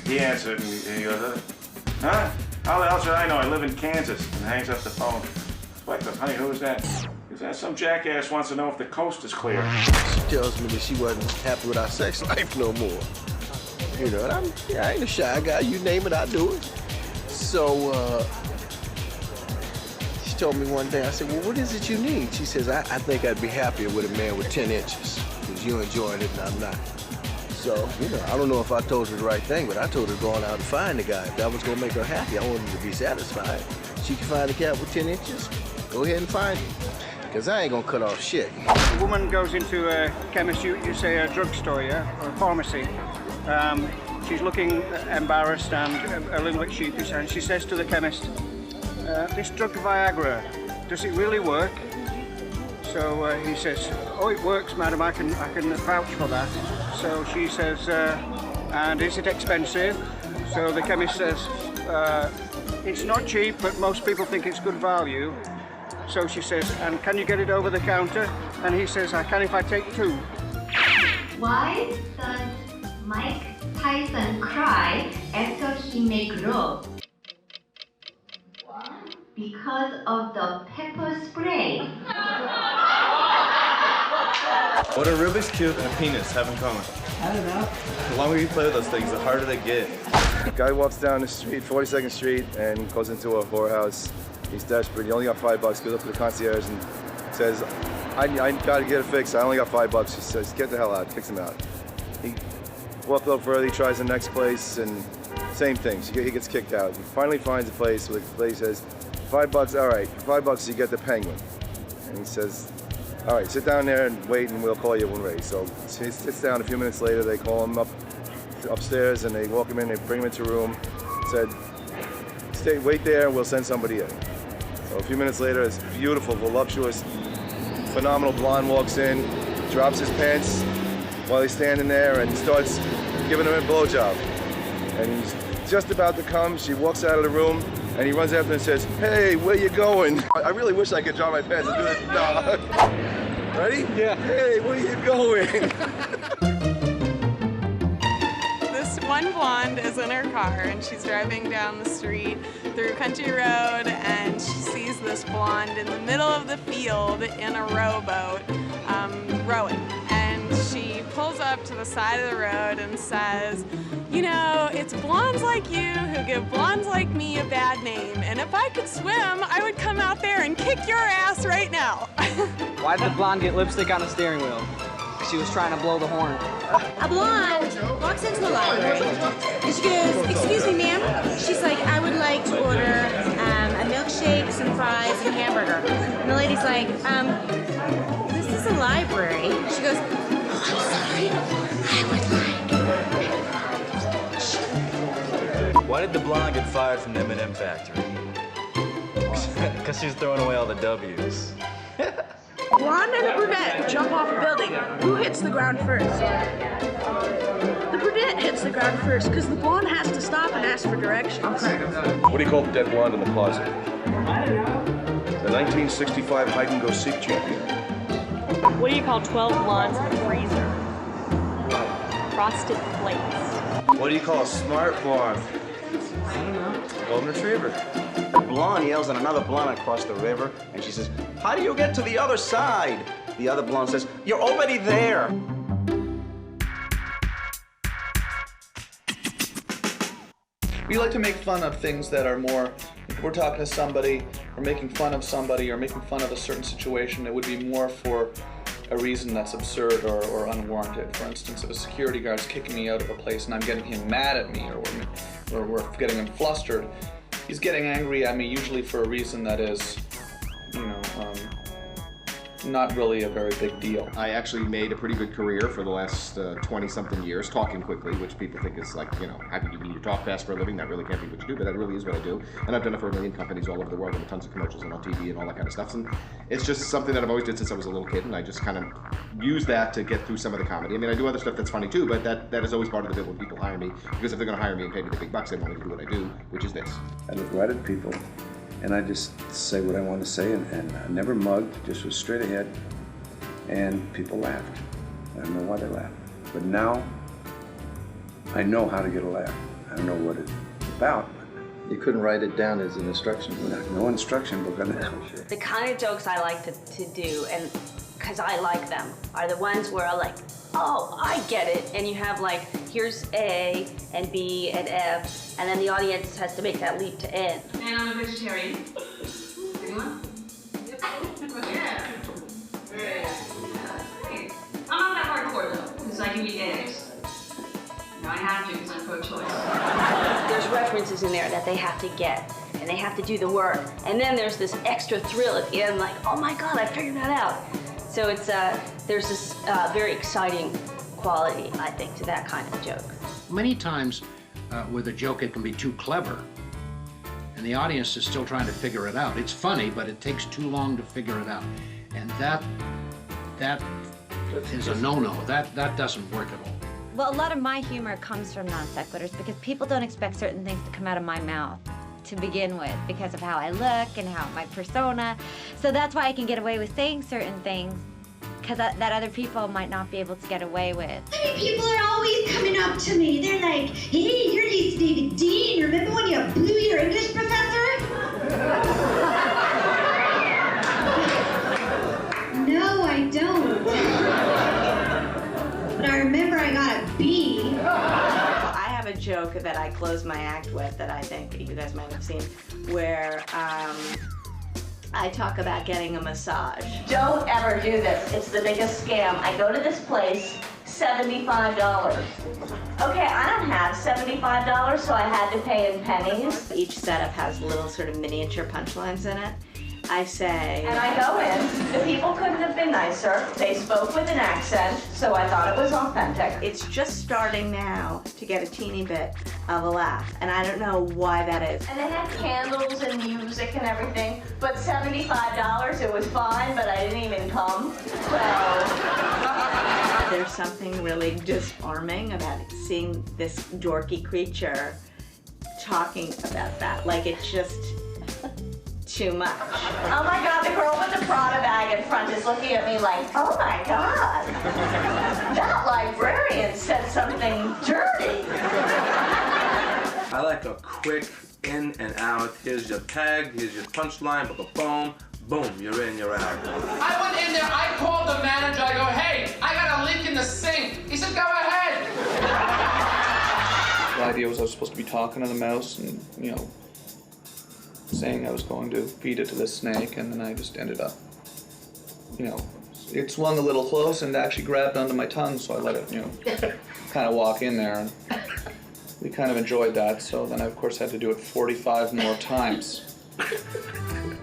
S1: he answered, and he goes, huh? How the hell should I know? I live in Kansas, and hangs up the phone. His wife goes, honey, who is that? He says, some jackass wants to know if the coast is clear.
S6: She tells me that she wasn't happy with our sex life no more. You know, and I ain't a shy guy. You name it, I do it. So, she told me one day, I said, well, what is it you need? She says, I think I'd be happier with a man with 10 inches, because you're enjoying it and I'm not. So, you know, I don't know if I told her the right thing, but I told her to go on out and find the guy. If that was going to make her happy, I wanted her to be satisfied. She can find a cat with 10 inches, go ahead and find him. Because I ain't going to cut off shit.
S10: A woman goes into a chemist, you say a drugstore, yeah, or a pharmacy. She's looking embarrassed and a little bit sheepish, and she says to the chemist, this drug Viagra, does it really work? So he says, oh, it works, madam, I can vouch for that. So she says, and is it expensive? So the chemist says, it's not cheap, but most people think it's good value. So she says, and can you get it over the counter? And he says, I can if I take 2.
S12: Why does Mike Tyson cry after he makes love? Because of the pepper spray.
S27: What a Rubik's Cube and a penis have in common?
S12: I don't know.
S27: The longer you play with those things, the harder they get.
S14: Guy walks down the street, 42nd Street, and goes into a whorehouse. He's desperate. He only got $5. Goes up to the concierge and says, I gotta get it fixed. I only got $5. She says, get the hell out, fix him out. He walks a little further, he tries the next place, and same thing. He gets kicked out. He finally finds a place where the lady says, $5, all right, for $5 you get the Penguin. And he says, all right, sit down there and wait and we'll call you when we're ready. So he sits down. A few minutes later, they call him upstairs and they walk him in, they bring him into a room, said, wait there and we'll send somebody in. So a few minutes later, this beautiful, voluptuous, phenomenal blonde walks in, drops his pants while he's standing there and starts giving him a blowjob. And he's just about to come, she walks out of the room, and he runs after and says, hey, where you going? I really wish I could drop my pants and do this. No. Ready? Yeah. Hey, where you going?
S24: This one blonde is in her car, and she's driving down the street through a country road, and she sees this blonde in the middle of the field in a rowboat, rowing. And she pulls up to the side of the road and says, you know, it's blondes like you who give blondes like me a bad name, and if I could swim, I would come out there and kick your ass right now.
S25: Why did the blonde get lipstick on the steering wheel? She was trying to blow the horn.
S29: A blonde walks into the library and she goes, excuse me, ma'am. She's like, I would like to order a milkshake, some fries, and a hamburger. And the lady's like, this is a library. She goes, oh, I'm sorry, I would like.
S27: Why did the blonde get fired from the M&M factory? Because she was throwing away all the W's.
S30: Blonde and a brunette jump off a building. Who hits the ground first? The brunette hits the ground first because the blonde has to stop and ask for directions.
S14: What do you call the dead blonde in the closet? The 1965 hide-and-go-seek champion.
S31: What do you call 12 blondes in the freezer? Frosted flakes.
S27: What do you call a smart blonde? I don't know. Golden retriever.
S32: A blonde yells at another blonde across the river, and she says, how do you get to the other side? The other blonde says, you're already there.
S33: We like to make fun of things that are more
S2: we're talking to somebody or making fun of somebody or making fun of a certain situation, it would be more for a reason that's absurd or unwarranted. For instance, if a security guard's kicking me out of a place and I'm getting him mad at me or we're getting him flustered, he's getting angry at me usually for a reason that is, not really a very big deal.
S3: I actually made a pretty good career for the last 20-something years talking quickly, which people think is like, how do you need to talk fast for a living? That really can't be what you do, but that really is what I do. And I've done it for 1 million companies all over the world and tons of commercials and on TV and all that kind of stuff. And it's just something that I've always did since I was a little kid, and I just kind of use that to get through some of the comedy. I mean, I do other stuff that's funny too, but that is always part of the bit when people hire me, because if they're going to hire me and pay me the big bucks, they want me to do what I do, which is this.
S4: I look right at people, and I just say what I want to say, and I never mugged, just was straight ahead. And people laughed. I don't know why they laughed. But now, I know how to get a laugh. I don't know what it's about.
S2: You couldn't write it down as an instruction book?
S4: No instruction book on that.
S5: The kind of jokes I like to do, and because I like them, are the ones where I like, oh, I get it. And you have like, here's A and B and F, and then the audience has to make that leap to N.
S8: And I'm a vegetarian. Anyone? Yeah. I'm not that hardcore though, because I can eat eggs. I have to because I'm pro-choice.
S5: There's references in there that they have to get, and they have to do the work. And then there's this extra thrill at the end, like, oh my God, I figured that out. So it's there's this very exciting quality, I think, to that kind of joke.
S7: Many times with a joke, it can be too clever, and the audience is still trying to figure it out. It's funny, but it takes too long to figure it out. And that is a no-no. That doesn't work at all.
S11: Well, a lot of my humor comes from non sequiturs because people don't expect certain things to come out of my mouth to begin with because of how I look and how my persona. So that's why I can get away with saying certain things because that other people might not be able to get away with.
S13: I mean, people are always coming up to me. They're like, hey, you're Lisa David Dean. Remember when you blew your English professor? No, I don't. But I remember I got a B.
S5: I have a joke that I close my act with that I think you guys might have seen, where I talk about getting a massage. Don't ever do this. It's the biggest scam. I go to this place, $75. Okay, I don't have $75, so I had to pay in pennies. Each setup has little sort of miniature punchlines in it. I say, and I go in, the people couldn't have been nicer. They spoke with an accent, so I thought it was authentic. It's just starting now to get a teeny bit of a laugh, and I don't know why that is. And they had candles and music and everything, but $75, it was fine, but I didn't even come, so. There's something really disarming about seeing this dorky creature talking about that, like it's just too much. Oh my God, the girl with the Prada bag in front is looking at me like, oh my God, that librarian said something dirty.
S15: I like a quick in and out. Here's your tag, here's your punchline, boom, boom, you're in, you're out.
S16: I went in there, I called the manager, I go, hey, I got a leak in the sink. He said, go ahead.
S2: The idea was I was supposed to be talking to the mouse and, saying I was going to feed it to the snake, and then I just ended up, it swung a little close and actually grabbed onto my tongue, so I let it, kind of walk in there. And we kind of enjoyed that, so then I, of course, had to do it 45 more times.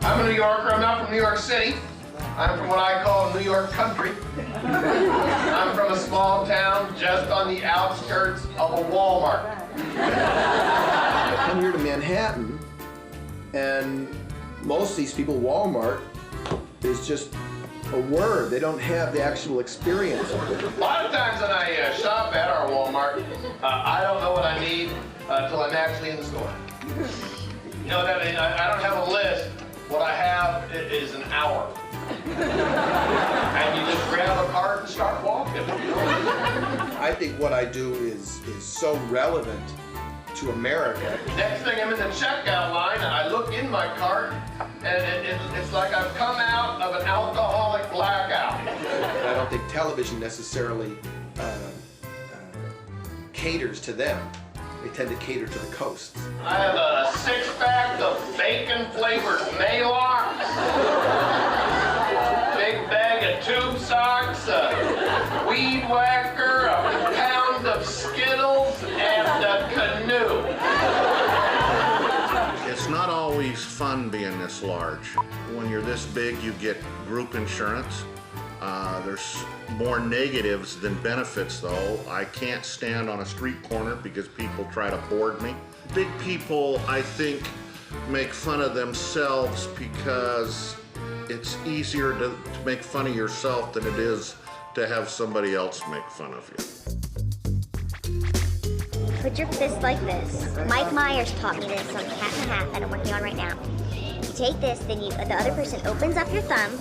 S17: I'm a New Yorker. I'm not from New York City. I'm from what I call New York country. I'm from a small town just on the outskirts of a Walmart.
S6: I come here to Manhattan, and most of these people, Walmart is just a word. They don't have the actual experience of it.
S17: A lot of times when I shop at our Walmart, I don't know what I need until I'm actually in the store. I don't have a list. What I have is an hour. And you just grab a cart and start walking.
S6: I think what I do is so relevant to America.
S17: Next thing I'm in the checkout line, and I look in my cart, and it's like I've come out of an alcoholic blackout.
S6: I don't think television necessarily caters to them.
S1: They tend to cater to the coast.
S17: I have a 6-pack of bacon-flavored Maylocks, big bag of tube socks, a weed whacker, a pound of Skittles, and a canoe.
S9: It's not always fun being this large. When you're this big, you get group insurance. There's more negatives than benefits, though. I can't stand on a street corner because people try to board me. Big people, I think, make fun of themselves because it's easier to make fun of yourself than it is to have somebody else make fun of you.
S10: Put your fist like this. Mike Myers taught me this on Cat in the Hat that I'm working on right now. You take this, then the other person opens up your thumb,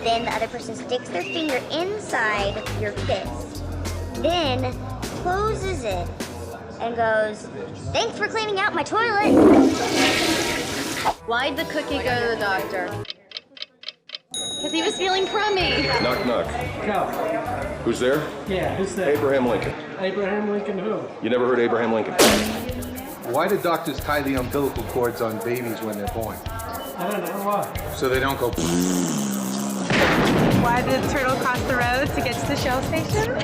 S10: then the other person sticks their finger inside your fist, then closes it and goes, "Thanks for cleaning out my toilet."
S12: Why'd the cookie go to the doctor? Because he was feeling crummy.
S14: Knock, knock.
S18: No.
S14: Who's there?
S18: Yeah, who's there?
S14: Abraham Lincoln.
S18: Abraham Lincoln who?
S14: You never heard Abraham Lincoln?
S19: Why do doctors tie the umbilical cords on babies when they're born?
S18: I don't know why.
S19: So they don't go.
S29: Why did the turtle cross the road to get to the Shell station?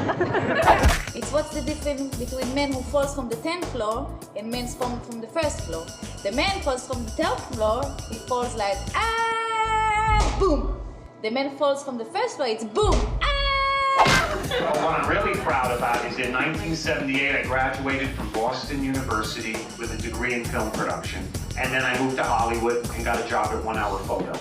S20: It's what's the difference between men who falls from the 10th floor and men fall from the first floor. The man falls from the 12th floor, he falls like, ah, boom. The man falls from the first floor, it's boom, ah.
S21: Well, what I'm really proud about is in 1978, I graduated from Boston University with a degree in film production. And then I moved to Hollywood and got a job at 1 Hour Photo.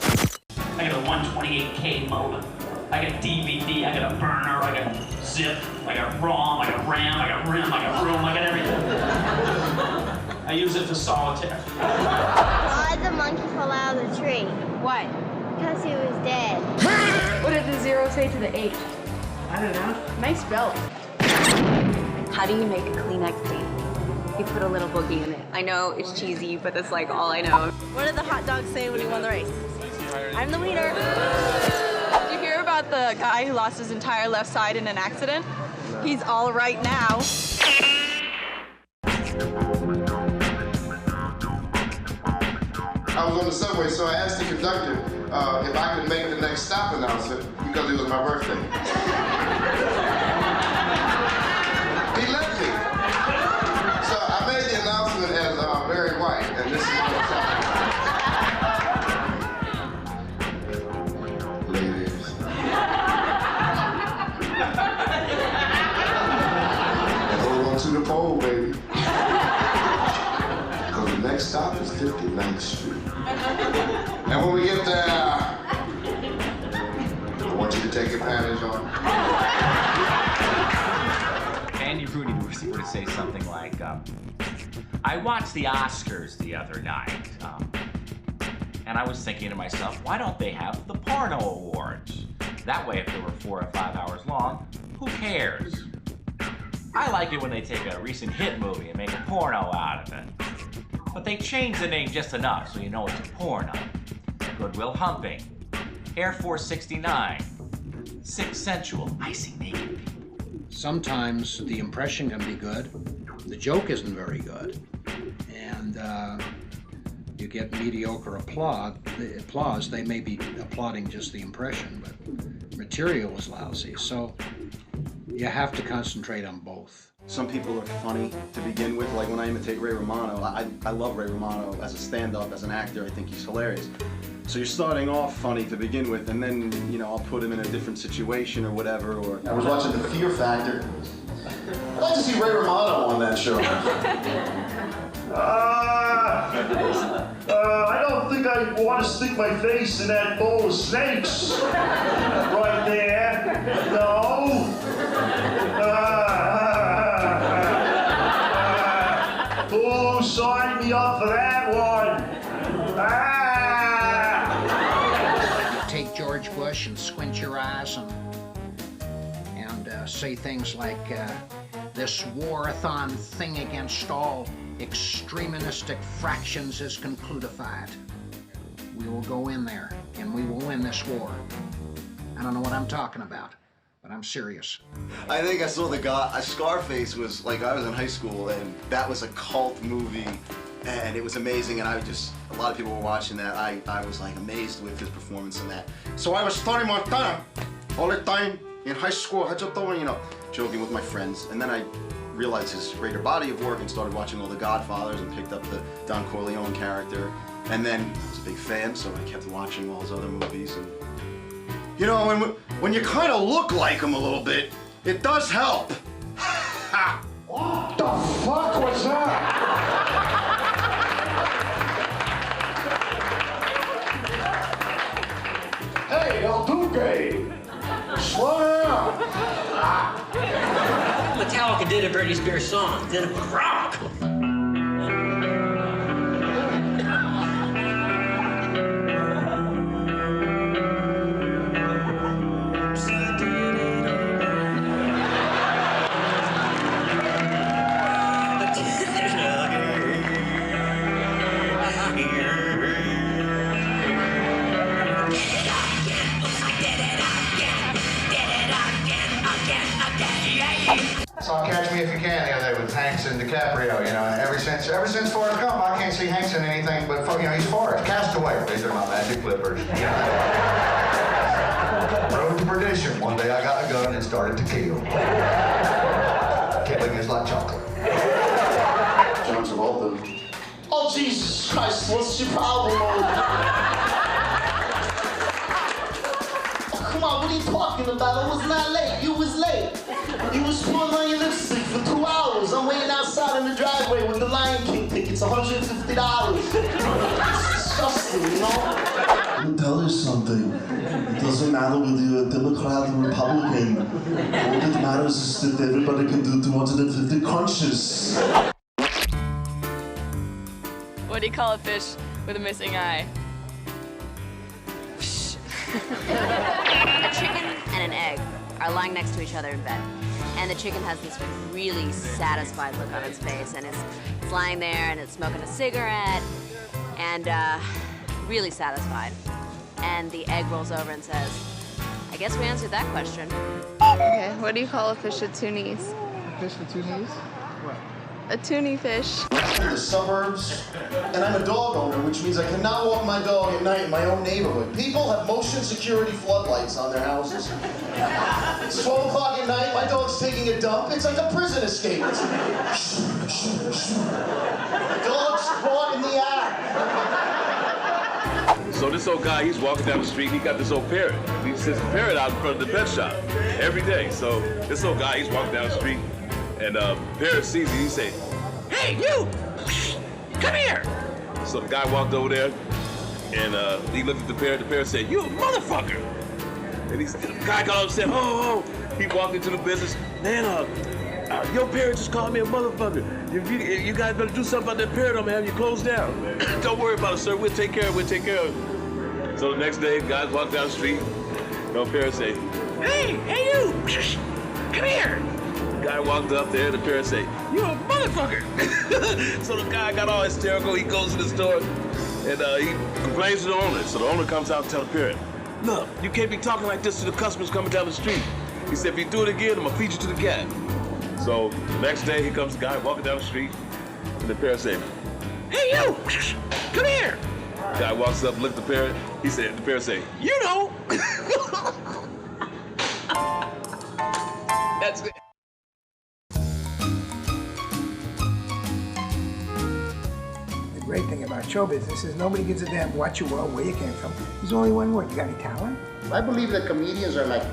S22: I got a 128K modem. I got DVD, I got a burner, I got zip, I got ROM, I got RAM, I got RIM, I got room, I got everything. I use it for solitaire.
S10: Why did the monkey fall out of the tree?
S29: Why?
S10: Because he was dead.
S29: What did the 0 say to the 8?
S18: I don't know.
S29: Nice spell.
S12: How do you make a Kleenex tape? You put a little boogie in it. I know it's cheesy, but that's like all I know.
S29: What did the hot dog say when he won the race? I'm the winner. Did you hear about the guy who lost his entire left side in an accident? No. He's all right now.
S17: I was on the subway, so I asked the conductor if I could make the next stop announcement because it was my birthday. He let me. So I made the announcement as Barry White, and this is what it's happening. Ladies. And hold on to the pole, baby. Because the next stop is 59th Street. And when we get there, I want you to take your panties on.
S23: Andy Rooney were to say something like, I watched the Oscars the other night, and I was thinking to myself, why don't they have the porno awards? That way, if they were 4 or 5 hours long, who cares? I like it when they take a recent hit movie and make a porno out of it. But they change the name just enough so you know it's a porno. Goodwill Humping, Air Force 69, Sick Sensual, I see naked people.
S7: Sometimes the impression can be good, the joke isn't very good, and you get mediocre applause. They may be applauding just the impression, but material is lousy. So you have to concentrate on both.
S32: Some people are funny to begin with, like when I imitate Ray Romano. I love Ray Romano as a stand-up, as an actor. I think he's hilarious. So you're starting off funny to begin with, and then, you know, I'll put him in a different situation or whatever. Or
S17: I was watching The Fear Factor. I'd like to see Ray Romano on that show.
S26: I don't think I want to stick my face in that bowl of snakes right there. No. Oh, sign me up for that one.
S7: You take George Bush and squint your eyes and say things like, this war-a-thon thing against all extremistic fractions is concludified. We will go in there and we will win this war. I don't know what I'm talking about, but I'm serious.
S32: I think I saw the guy. Scarface was like, I was in high school, and that was a cult movie, and it was amazing. And a lot of people were watching that. I was like amazed with his performance in that. So I was Tony Montana all the time in high school. Joking with my friends, and then I realized his greater body of work and started watching all the Godfathers and picked up the Don Corleone character. And then I was a big fan, so I kept watching all his other movies. And you know, when you kind of look like him a little bit, it does help.
S26: What the fuck was that? Hey, El Duque, slow down.
S1: Metallica did a Britney Spears song, then it was rock.
S3: Saw Catch Me If You Can the other day with Hanks and DiCaprio, you know, and ever since Forrest Gump, I can't see Hanks in anything but, you know, he's Forrest. Castaway, these are my magic flippers. You know. Road to perdition. One day I got a gun and started to kill. Killing is like chocolate.
S26: John Travolta. Oh, Jesus Christ, what's your problem? Come on, what are you talking about? I was not late. You was late. You was pulling on your lipstick for 2 hours. I'm waiting outside in the driveway with the Lion King tickets, $150. It's disgusting, you know? Let me tell you something. It doesn't matter whether you're a Democrat or Republican. All that matters is that everybody can do 250 crunches.
S4: What do you call a fish with a missing eye?
S12: A chicken and an egg are lying next to each other in bed. And the chicken has this really satisfied look on its face, and it's lying there and it's smoking a cigarette and really satisfied. And the egg rolls over and says, I guess we answered that question.
S4: Okay, what do you call a fish with 2 knees?
S19: A fish with 2 knees? What?
S4: A toonie fish.
S26: In the suburbs, and I'm a dog owner, which means I cannot walk my dog at night in my own neighborhood. People have motion security floodlights on their houses. It's 12 o'clock at night, my dog's taking a dump. It's like a prison escape. Dog's caught in the act.
S8: So this old guy, he's walking down the street, he got this old parrot. He sits a parrot out in front of the pet shop every day. So this old guy, he's walking down the street, and parrot sees it, he say, "Hey, you! Come here!" So the guy walked over there, and he looked at the parrot said, "You a motherfucker!" And the guy got up and said, "Oh, oh." He walked into the business, "Man, your parrot just called me a motherfucker. You guys better do something about that parrot, I'm gonna have you closed down." "Don't worry about it, sir, we'll take care of it, So the next day, guys walk down the street, no parrot say, "Hey, you! Come here!" Guy walked up there, the parrot say, "You a motherfucker!" So the guy got all hysterical, he goes to the store, and he complains to the owner. So the owner comes out and tells the parrot, "Look, you can't be talking like this to the customers coming down the street." He said, "If you do it again, I'm gonna feed you to the cat." So the next day, here comes the guy walking down the street, and the parrot said, "Hey, you! Come here!" The guy walks up, looks at the parrot. The parrot say, "You know!" That's it.
S11: The great thing about show business is nobody gives a damn what you are, where you came from. There's only one word. You got any talent?
S13: I believe that comedians are like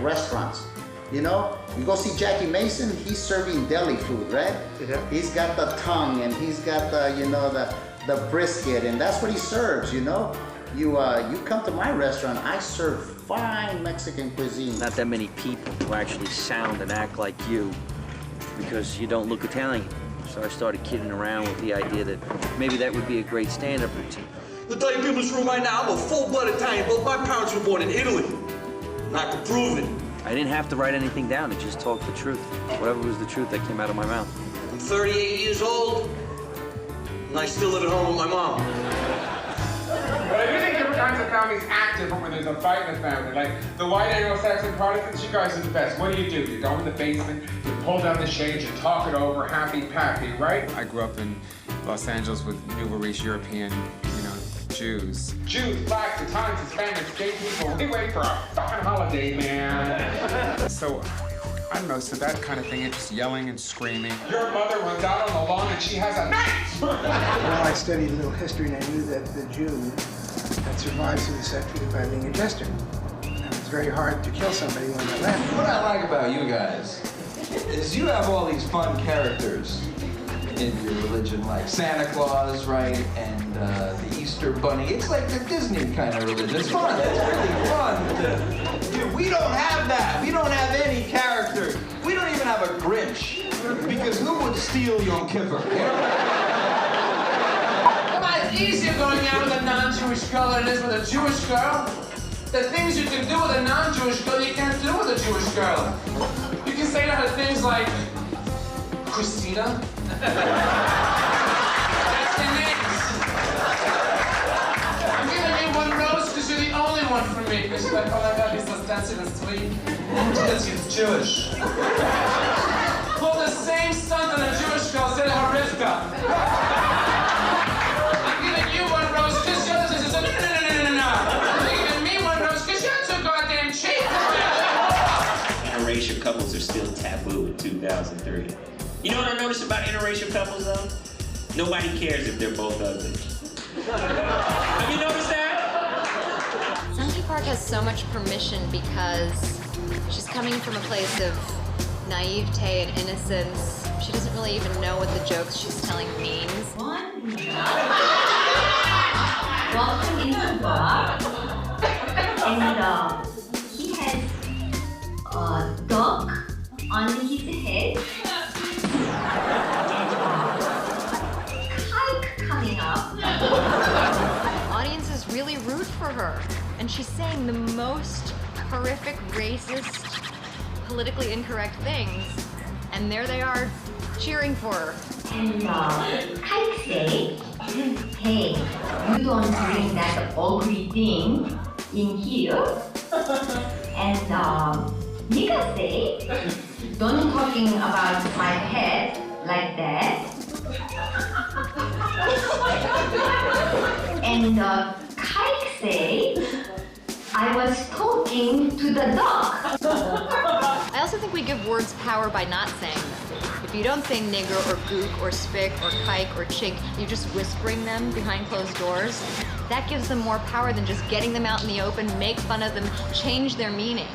S13: restaurants. You know, you go see Jackie Mason, he's serving deli food, right? Yeah. He's got the tongue and he's got the, you know, the brisket, and that's what he serves, you know? You come to my restaurant, I serve fine Mexican cuisine.
S24: Not that many people who actually sound and act like you because you don't look Italian. So I started kidding around with the idea that maybe that would be a great stand-up routine.
S25: I'll tell you people in this room right now, I'm a full-blood Italian. Both my parents were born in Italy. And I can prove it.
S24: I didn't have to write anything down, I just talked the truth. Whatever was the truth that came out of my mouth.
S25: I'm 38 years old, and I still live at home with my mom.
S17: But if you think you're
S2: kinds of families act different when there's a fight in the family. Like the white Anglo-Saxon Protestants, you guys are the best. What do? You go in the basement, you pull down the shades, you talk it over, happy, right?
S5: I grew up in Los Angeles with nouveau riche European, Jews.
S2: Jews, blacks, Italians, Hispanics, gay people, we wait for a fucking holiday, man.
S5: So, I don't know, so that kind of thing, it's just yelling and screaming.
S2: Your mother runs out on the lawn and she has a knife!
S11: Well, I studied a little history and I knew that the Jew had survived through the centuries by being a jester. And it's very hard to kill somebody when they're laughing.
S6: What I like about you guys is you have all these fun characters in your religion, like Santa Claus, right, and the Easter Bunny. It's like the Disney kind of religion. It's fun. It's really fun. Dude, we don't have that. We don't have any characters. We don't even have a Grinch, because who would steal Yom Kippur?
S9: It's easier going out with a non-Jewish girl than it is with a Jewish girl. The things you can do with a non-Jewish girl, you can't do with a Jewish girl. You can say to her things like, Christina? That's the next. I'm giving you one rose because you're the only one for me. Because she's like, oh my God, he's so sensitive and sweet. Because he's Jewish. Pull the same stunt on a Jewish girl, say to her, Rivka. I'm giving you one rose because you're no. You're giving me one rose because you're too goddamn cheap.
S14: Interracial couples are still taboo in 2003. You know what I noticed about interracial couples, though? Nobody cares if they're both ugly. Have you noticed that?
S15: Monkey Park has so much permission because she's coming from a place of naivete and innocence. She doesn't really even know what the jokes she's telling means.
S16: Welcome into the bar. And he has a dog on his head. Kike coming up.
S15: Audiences really root for her, and she's saying the most horrific, racist, politically incorrect things, and there they are cheering for her.
S16: And Kike say, hey, you don't bring that ugly thing in here. And Nika say, don't talking about my head like that. And Kike say, I was talking to the dog.
S15: I also think we give words power by not saying them. If you don't say nigger or gook or spick or kike or chink, you're just whispering them behind closed doors. That gives them more power than just getting them out in the open, make fun of them, change their meaning.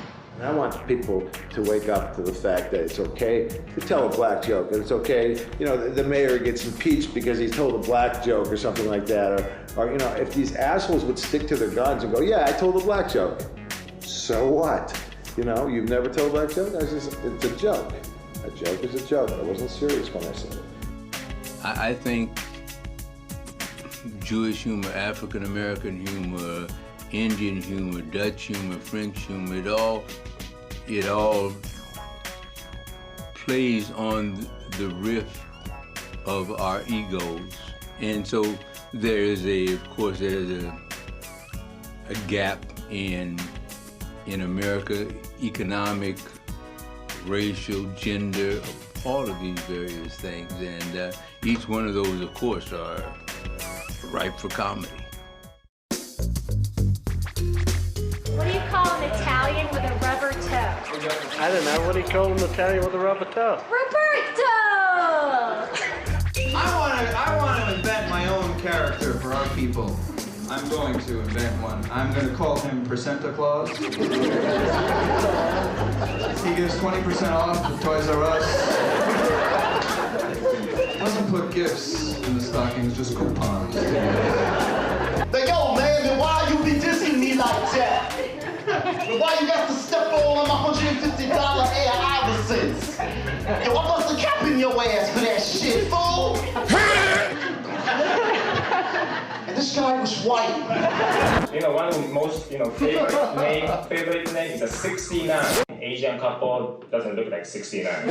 S20: I want people to wake up to the fact that it's okay to tell a black joke, and it's okay, the mayor gets impeached because he told a black joke or something like that, or if these assholes would stick to their guns and go, yeah, I told a black joke. So what? You've never told a black joke? It's a joke. A joke is a joke. I wasn't serious when I said it.
S27: I think Jewish humor, African American humor, Indian humor, Dutch humor, French humor, it all plays on the riff of our egos. And so there's a gap in America, economic, racial, gender, all of these various things. And each one of those, of course, are ripe for comedy.
S28: What do you call an Italian with a rubber toe?
S18: I don't know. What do you call an Italian with a rubber toe?
S28: Roberto!
S6: I want to invent my own character for our people. I'm going to invent one. I'm going to call him Presenta Claus. He gives 20% off at Toys R Us. Doesn't put gifts in the stockings, just coupons.
S26: Like, yo, man, then why you be dissing me like that? And why you got to step on my $150 Air Iversons? Yo, I bust a cap in your ass for that shit, fool! And this guy was white.
S30: One of the most, favorite name is a 69. Asian couple doesn't look like 69.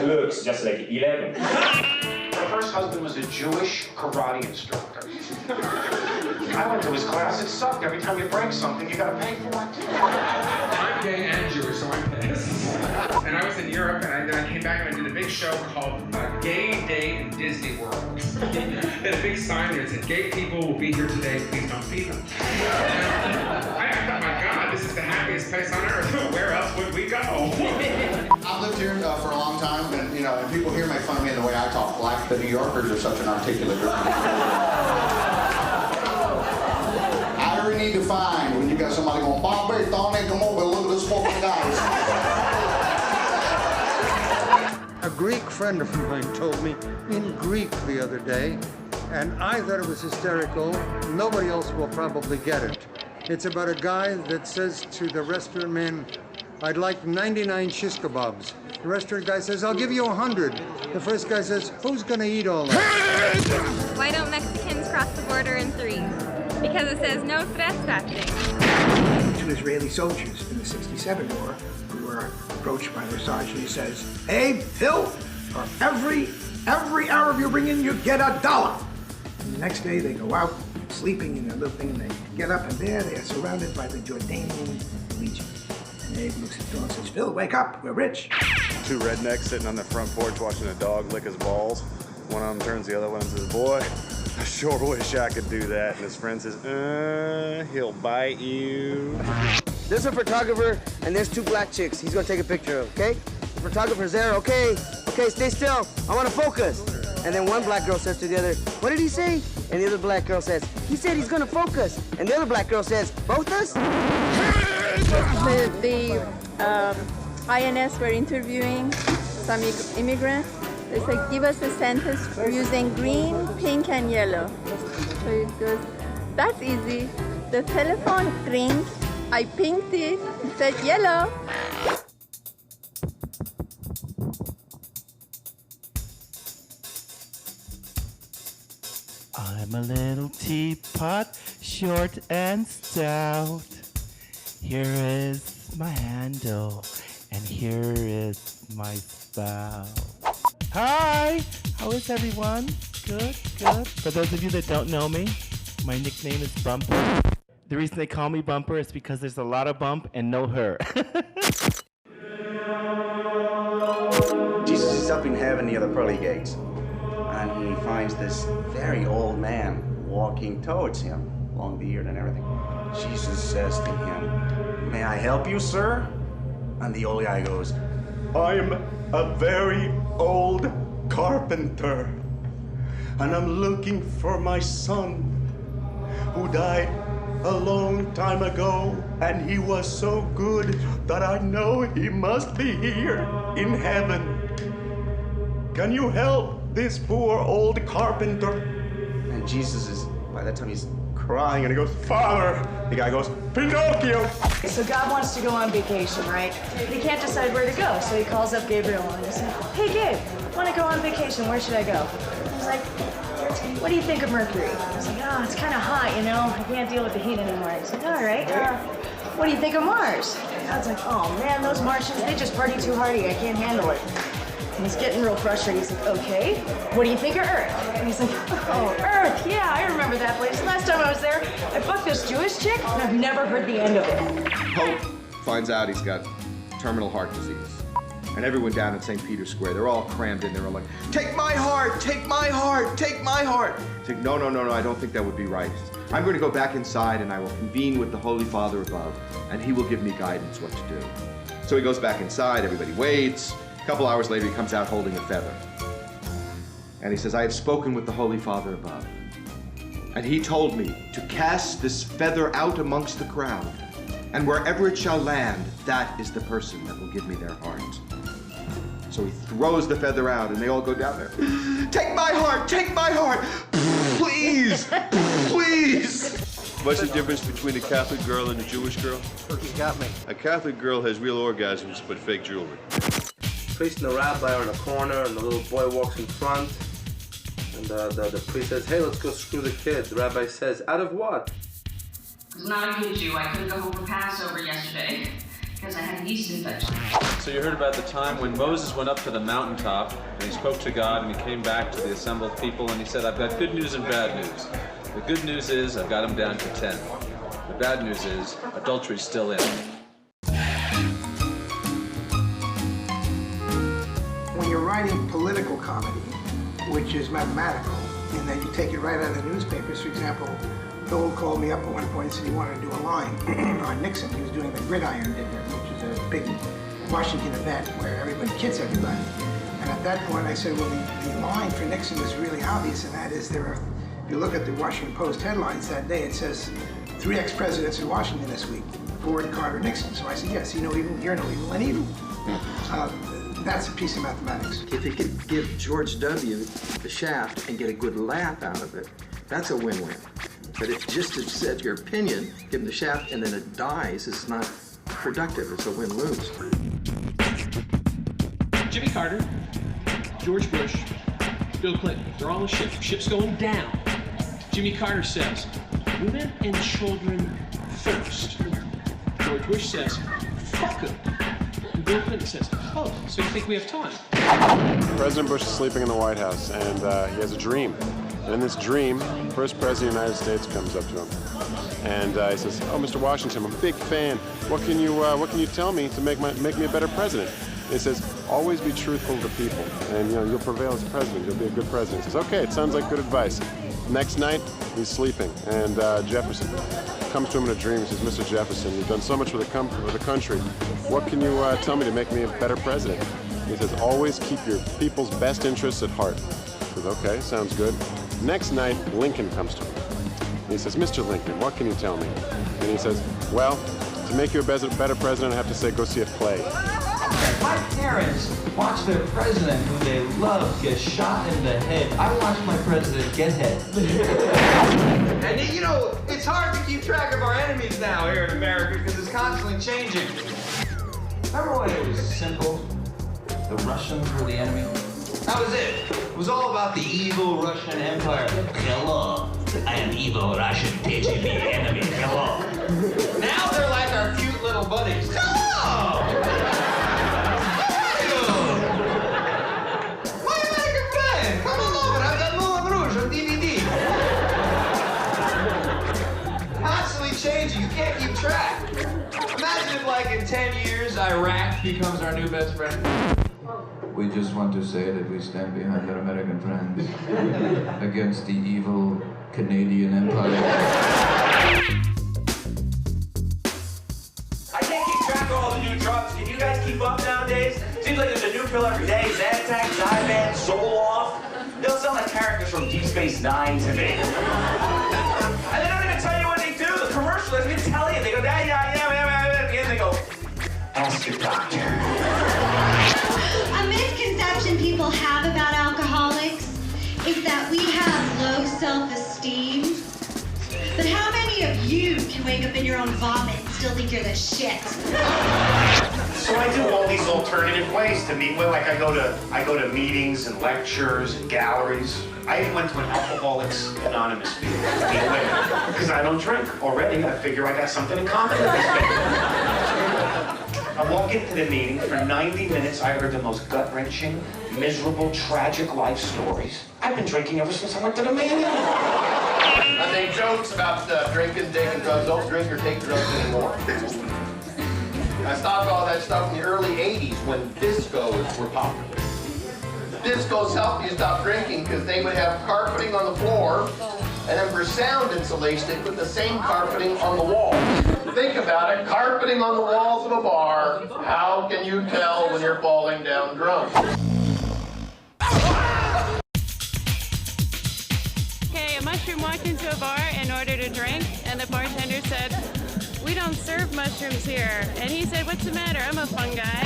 S30: Looks just like 11.
S17: The first
S1: first husband was a Jewish karate instructor. I went to his class, it sucked. Every time you break something, you gotta pay for it.
S2: I'm gay and Jewish, so I'm pissed. And I was in Europe, and then I came back and I did a big show called Gay Day in Disney World. They had a big sign there that said, "Gay people will be here today, please don't feed them." I thought, my God, this is the happiest place on earth. Where else would we go?
S3: I've lived here for a long time, and and people here make fun of me in the way I talk black. The New Yorkers are such an articulate group. I really need to find when you got somebody going, Bombay, Tony, come over, look at this fucking guys.
S7: A Greek friend of mine told me in Greek the other day, and I thought it was hysterical. Nobody else will probably get it. It's about a guy that says to the restaurant man, "I'd like 99 shish kebabs." The restaurant guy says, "I'll give you 100. The first guy says, "Who's gonna eat all that?"
S10: Why don't Mexicans cross the border in threes? Because it says no trespassing.
S11: Two Israeli soldiers in the '67 war who were approached by their sergeant. He says, "Hey, Phil, for every Arab you bring in, you get $1. And the next day they go out, sleeping in their little thing, and they get up, and there they are surrounded by the Jordanian Legion. And Abe looks at Phil and says, "Phil, wake up, we're rich."
S12: Two rednecks sitting on the front porch watching a dog lick his balls. One of them turns to the other one and says, "Boy, I sure wish I could do that." And his friend says, he'll bite you.
S19: There's a photographer and there's two black chicks he's gonna take a picture of, okay? The photographer's there, okay, stay still, I wanna focus. And then one black girl says to the other, "What did he say?" And the other black girl says, "He said he's gonna focus." And the other black girl says, "Both us?"
S4: The INS were interviewing some immigrants. They said, "Give us a sentence using green, pink, and yellow." So it goes, "That's easy. The telephone rings. I pinked it. It said yellow."
S21: I'm a little teapot, short and stout. Here is my handle, and here is my spout. Hi! How is everyone? Good, good. For those of you that don't know me, my nickname is Bumper. The reason they call me Bumper is because there's a lot of bump and no her.
S22: Jesus is up in heaven near the pearly gates, and he finds this very old man walking towards him along the ear and everything. Jesus says to him, "May I help you, sir?" And the old guy goes, "I'm a very old carpenter, and I'm looking for my son who died a long time ago, and he was so good that I know he must be here in heaven. Can you help this poor old carpenter?" And Jesus is, by that time he's crying, and he goes, "Father!" The guy goes, "Pinocchio!"
S23: So God wants to go on vacation, right? He can't decide where to go, so he calls up Gabriel and he says, "Hey Gabe, I want to go on vacation, where should I go?" He's like, "What do you think of Mercury?" He's like, "Oh, it's kind of hot, you know, I can't deal with the heat anymore." He's like, "All right, what do you think of Mars?" God's like, "Oh man, those Martians, they just party too hardy, I can't handle it." And he's getting real frustrated. He's like, "Okay, what do you think of Earth?" And he's like, "Oh, Earth, yeah, I remember that place. Last time I was there, I fucked this Jewish chick, and I've never heard the end of it." Pope finds out he's got terminal heart disease. And everyone down at St. Peter's Square, they're all crammed in. They're all like, "Take my heart, take my heart, take my heart." He's like, no, I don't think that would be right. I'm going to go back inside and I will convene with the Holy Father above, and he will give me guidance what to do. So he goes back inside, everybody waits. A couple hours later, he comes out holding a feather. And he says, "I have spoken with the Holy Father above. And he told me to cast this feather out amongst the crowd. And wherever it shall land, that is the person that will give me their heart." So he throws the feather out, and they all go down there. "Take my heart, take my heart, please, please."
S8: What's the difference between a Catholic girl and a Jewish girl?
S7: You got me.
S8: A Catholic girl has real orgasms but fake jewelry.
S29: Priest and the rabbi are in a corner, and the little boy walks in front. And the priest says, "Hey, let's go screw the kid." The rabbi says, "Out of what?"
S31: I was not a good Jew. I couldn't go home for Passover yesterday.
S5: because I have a yeast infection.
S9: So you heard about the time when Moses went up to the mountaintop and he spoke to God and he came back to the assembled people and he said, I've got good news and bad news. The good news is I've got him down to 10. The bad news is adultery's still in.
S11: When you're writing political comedy, which is mathematical, and then you take it right out of the newspapers, for example, Bill called me up at one point and said he wanted to do a line on Nixon. He was doing the gridiron dinner, which is a big Washington event where everybody kids everybody. And at that point I said, well, the line for Nixon is really obvious, and that is if you look at the Washington Post headlines that day, it says 3 ex-presidents in Washington this week, Ford, Carter, Nixon. So I said, yes, you know evil, you're no evil, and evil. That's a piece of mathematics.
S6: If you could give George W. the shaft and get a good laugh out of it, that's a win-win. But if just to set your opinion, give him the shaft and then it dies, it's not productive, it's a win-lose.
S13: Jimmy Carter, George Bush, Bill Clinton, they're all on a ship. Ship's going down. Jimmy Carter says, women and children first. George Bush says, fuck them. And Bill Clinton says, oh, so you think we have time?
S12: President Bush is sleeping in the White House, and he has a dream. And in this dream, the first president of the United States comes up to him, and he says, "Oh, Mr. Washington, I'm a big fan. What can you tell me to make me a better president?" And he says, "Always be truthful to people, and you'll prevail as president. You'll be a good president." He says, "Okay, it sounds like good advice." Next night, he's sleeping, and Jefferson comes to him in a dream. He says, "Mr. Jefferson, you've done so much for the country. What can you tell me to make me a better president?" He says, "Always keep your people's best interests at heart." He says, "Okay, sounds good." Next night, Lincoln comes to him. And he says, "Mr. Lincoln, what can you tell me?" And he says, "Well, to make you a better president, I have to say go see a play."
S6: My parents watched their president who they love get shot in the head. I watched my president get head. And it's hard to keep track of our enemies now here in America because it's constantly changing. Remember when it was simple? The Russians were the enemy. That was it. It was all about the evil Russian Empire. Hello, I am evil Russian KGB enemy. Hello. Now they're like our cute little buddies. Hello! My American friend, come on over. I've got Moulin Rouge on DVD. Constantly changing. You can't keep track. Imagine if, like, in 10 years, Iraq becomes our new best friend. We just want to say that we stand behind our American friends against the evil Canadian Empire.
S14: I can't keep track of all the new drugs. Can you guys keep up nowadays? Seems like there's a new pill every day. Zantac, Zyban, Zoloft. They'll sound like characters from Deep Space Nine to me. And they don't even tell you what they do. The commercial doesn't even tell you. They go, yeah. At the end they go, ask your doctor.
S15: A misconception people have about alcoholics is that we have low self-esteem. But how many of you can wake up in your own vomit and still think you're the shit?
S1: So I do all these alternative ways to meet. Well, like I go to meetings and lectures and galleries. I even went to an Alcoholics Anonymous meeting because I don't drink already. I figure I got something in common with this baby. I walk into the meeting. For 90 minutes, I heard the most gut-wrenching, miserable, tragic life stories. I've been drinking ever since I went to the meeting.
S17: I think jokes about drinking, taking drugs. Don't drink or take drugs anymore. I stopped all that stuff in the early 80s when discos were popular. Discos helped you stop drinking because they would have carpeting on the floor, and then for sound insulation, they put the same carpeting on the walls. Think about it, carpeting on the walls of a bar. How can you tell when you're falling down drunk?
S16: Okay, a mushroom walked into a bar and ordered a drink, and the bartender said, "We don't serve mushrooms here." And he said, "What's the matter? I'm a fun guy."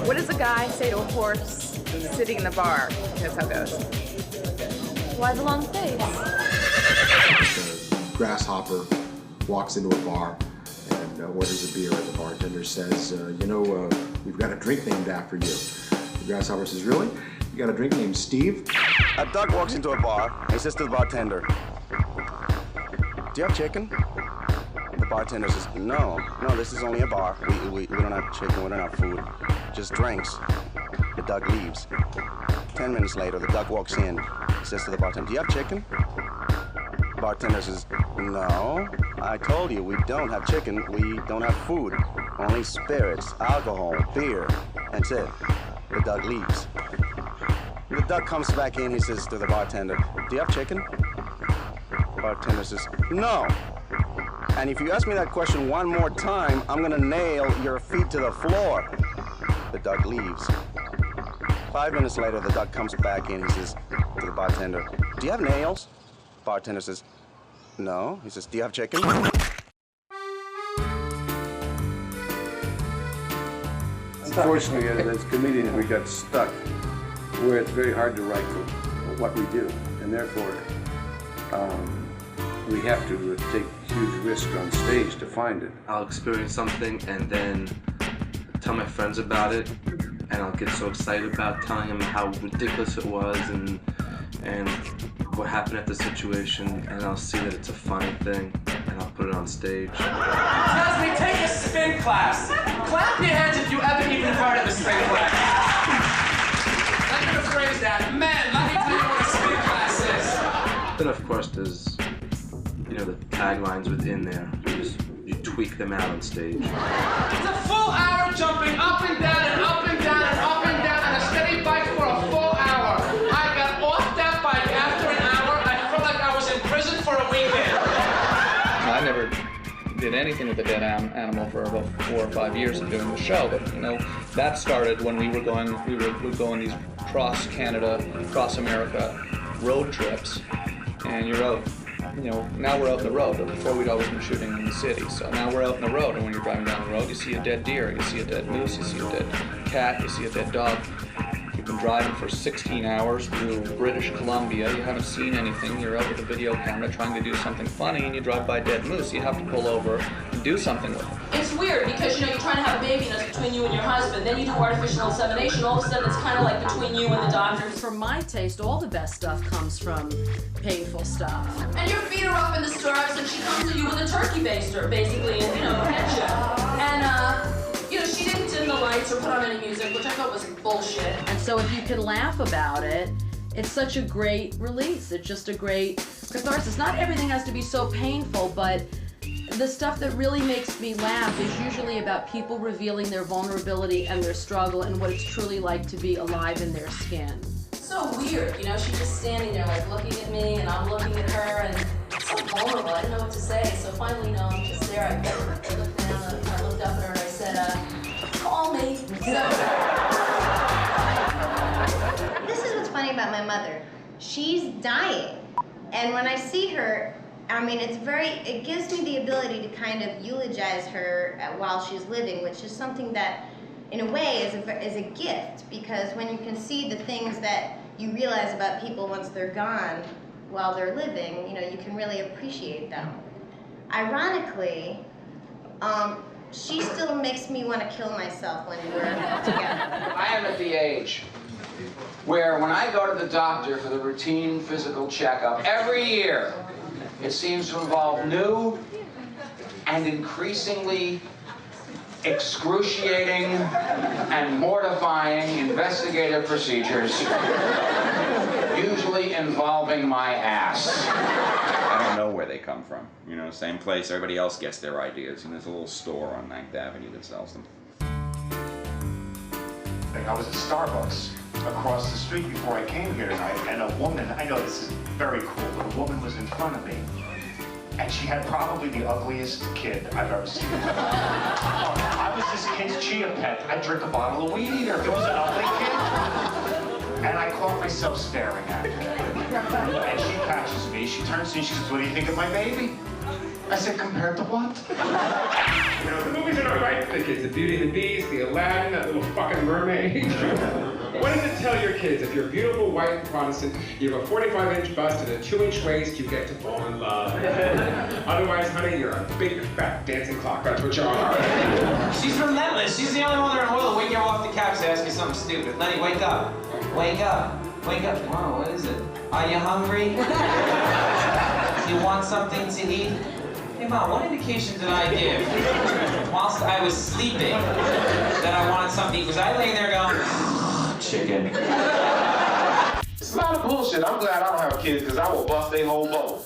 S20: What does a guy say to a horse sitting in the bar? That's how it goes. Why the long face?
S24: The grasshopper walks into a bar and orders a beer, and the bartender says, we've got a drink named after you. The grasshopper says, "Really? You got a drink named Steve?"
S22: A duck walks into a bar and says to the bartender, "Do you have chicken?" The bartender says, no, this is only a bar. We don't have chicken, we don't have food, just drinks. The duck leaves. 10 minutes later, the duck walks in. He says to the bartender, do you have chicken? The bartender says, no, I told you, we don't have chicken, we don't have food. Only spirits, alcohol, beer. That's it. The duck leaves. The duck comes back in, he says to the bartender, do you have chicken? The bartender says, no. And if you ask me that question one more time, I'm gonna nail your feet to the floor. The duck leaves. 5 minutes later, the duck comes back in, he says to the bartender, do you have nails? Bartender says, no. He says, do you have chicken?
S2: Unfortunately, as comedians, we got stuck where it's very hard to write for what we do, and therefore we have to take huge risks on stage to find it.
S29: I'll experience something and then tell my friends about it, and I'll get so excited about telling them how ridiculous it was and what happened at the situation, and I'll see that it's a funny thing, and I'll put it on stage.
S14: Jasmine, take a spin class. Clap your hands if you ever even heard of a spin class. Let me rephrase that. Man, let me tell you what a spin class is.
S29: Then of course there's, the taglines within there. You tweak them out on stage.
S14: It's a full hour jumping up and down and up and down and up and down on a steady bike for a full hour. I got off that bike after an hour. I felt like I was in prison for a weekend.
S3: I never did anything with a dead animal for about 4 or 5 years of doing the show, but that started when we would go on these cross Canada, cross America road trips, and you're out. Now we're out in the road, but before we'd always been shooting in the city. So now we're out in the road, and when you're driving down the road, you see a dead deer, you see a dead moose, you see a dead cat, you see a dead dog. You've been driving for 16 hours through British Columbia, you haven't seen anything, you're out with a video camera trying to do something funny, and you drive by a dead moose, you have to pull over and do something with it.
S5: It's weird because, you're trying to have a baby and it's between you and your husband. Then you do artificial insemination. All of a sudden, it's kind of like between you and the doctor.
S10: For my taste, all the best stuff comes from painful stuff.
S5: And your feet are up in the stirrups and she comes to you with a turkey baster, basically, and, ketchup. And, she didn't dim the lights or put on any music, which I thought was bullshit.
S10: And so if you can laugh about it, it's such a great release. It's just a great catharsis. Not everything has to be so painful, but the stuff that really makes me laugh is usually about people revealing their vulnerability and their struggle and what it's truly like to be alive in their skin.
S5: So weird, she's just standing there like looking at me and I'm looking at her and it's so vulnerable, I didn't know what to say. So finally, I'm just there, I looked down and I looked up at her and I said, call me.
S18: This is what's funny about my mother. She's dying. And when I see her, it gives me the ability to kind of eulogize her while she's living, which is something that, in a way, is a gift, because when you can see the things that you realize about people once they're gone while they're living, you can really appreciate them. Ironically, she still makes me want to kill myself when we're together.
S25: I am at the age where when I go to the doctor for the routine physical checkup every year, it seems to involve new and increasingly excruciating and mortifying investigative procedures, usually involving my ass.
S26: I don't know where they come from. Same place everybody else gets their ideas, and there's a little store on 9th Avenue that sells them.
S1: I was at Starbucks across the street before I came here tonight, and a woman, I know this is very cool, but a woman was in front of me, and she had probably the ugliest kid I've ever seen. I was this kid's chia pet. I'd drink a bottle of weed eater if it was an ugly kid. And I caught myself staring at her. And she catches me, she turns to me, she says, what do you think of my baby? I said, compared to what?
S27: The movies are not right for the kids. The Beauty and the Beast, the Aladdin, that little fucking mermaid. What does it tell your kids? If you're a beautiful white Protestant, you have a 45-inch bust and a 2-inch waist, you get to fall in love. Otherwise, honey, you're a big, fat dancing clock. That's what you are.
S14: She's relentless. She's the only one in the world that wake you off the couch to ask you something stupid. Lenny, wake up. Wake up. Wake up. Whoa, what is it? Are you hungry? Do you want something to eat?
S4: Hey Mom, what indication did I give whilst I was sleeping that I wanted something? Was I laying there going, chicken?
S17: It's a lot of bullshit. I'm glad I don't have kids because I will bust their whole bubble.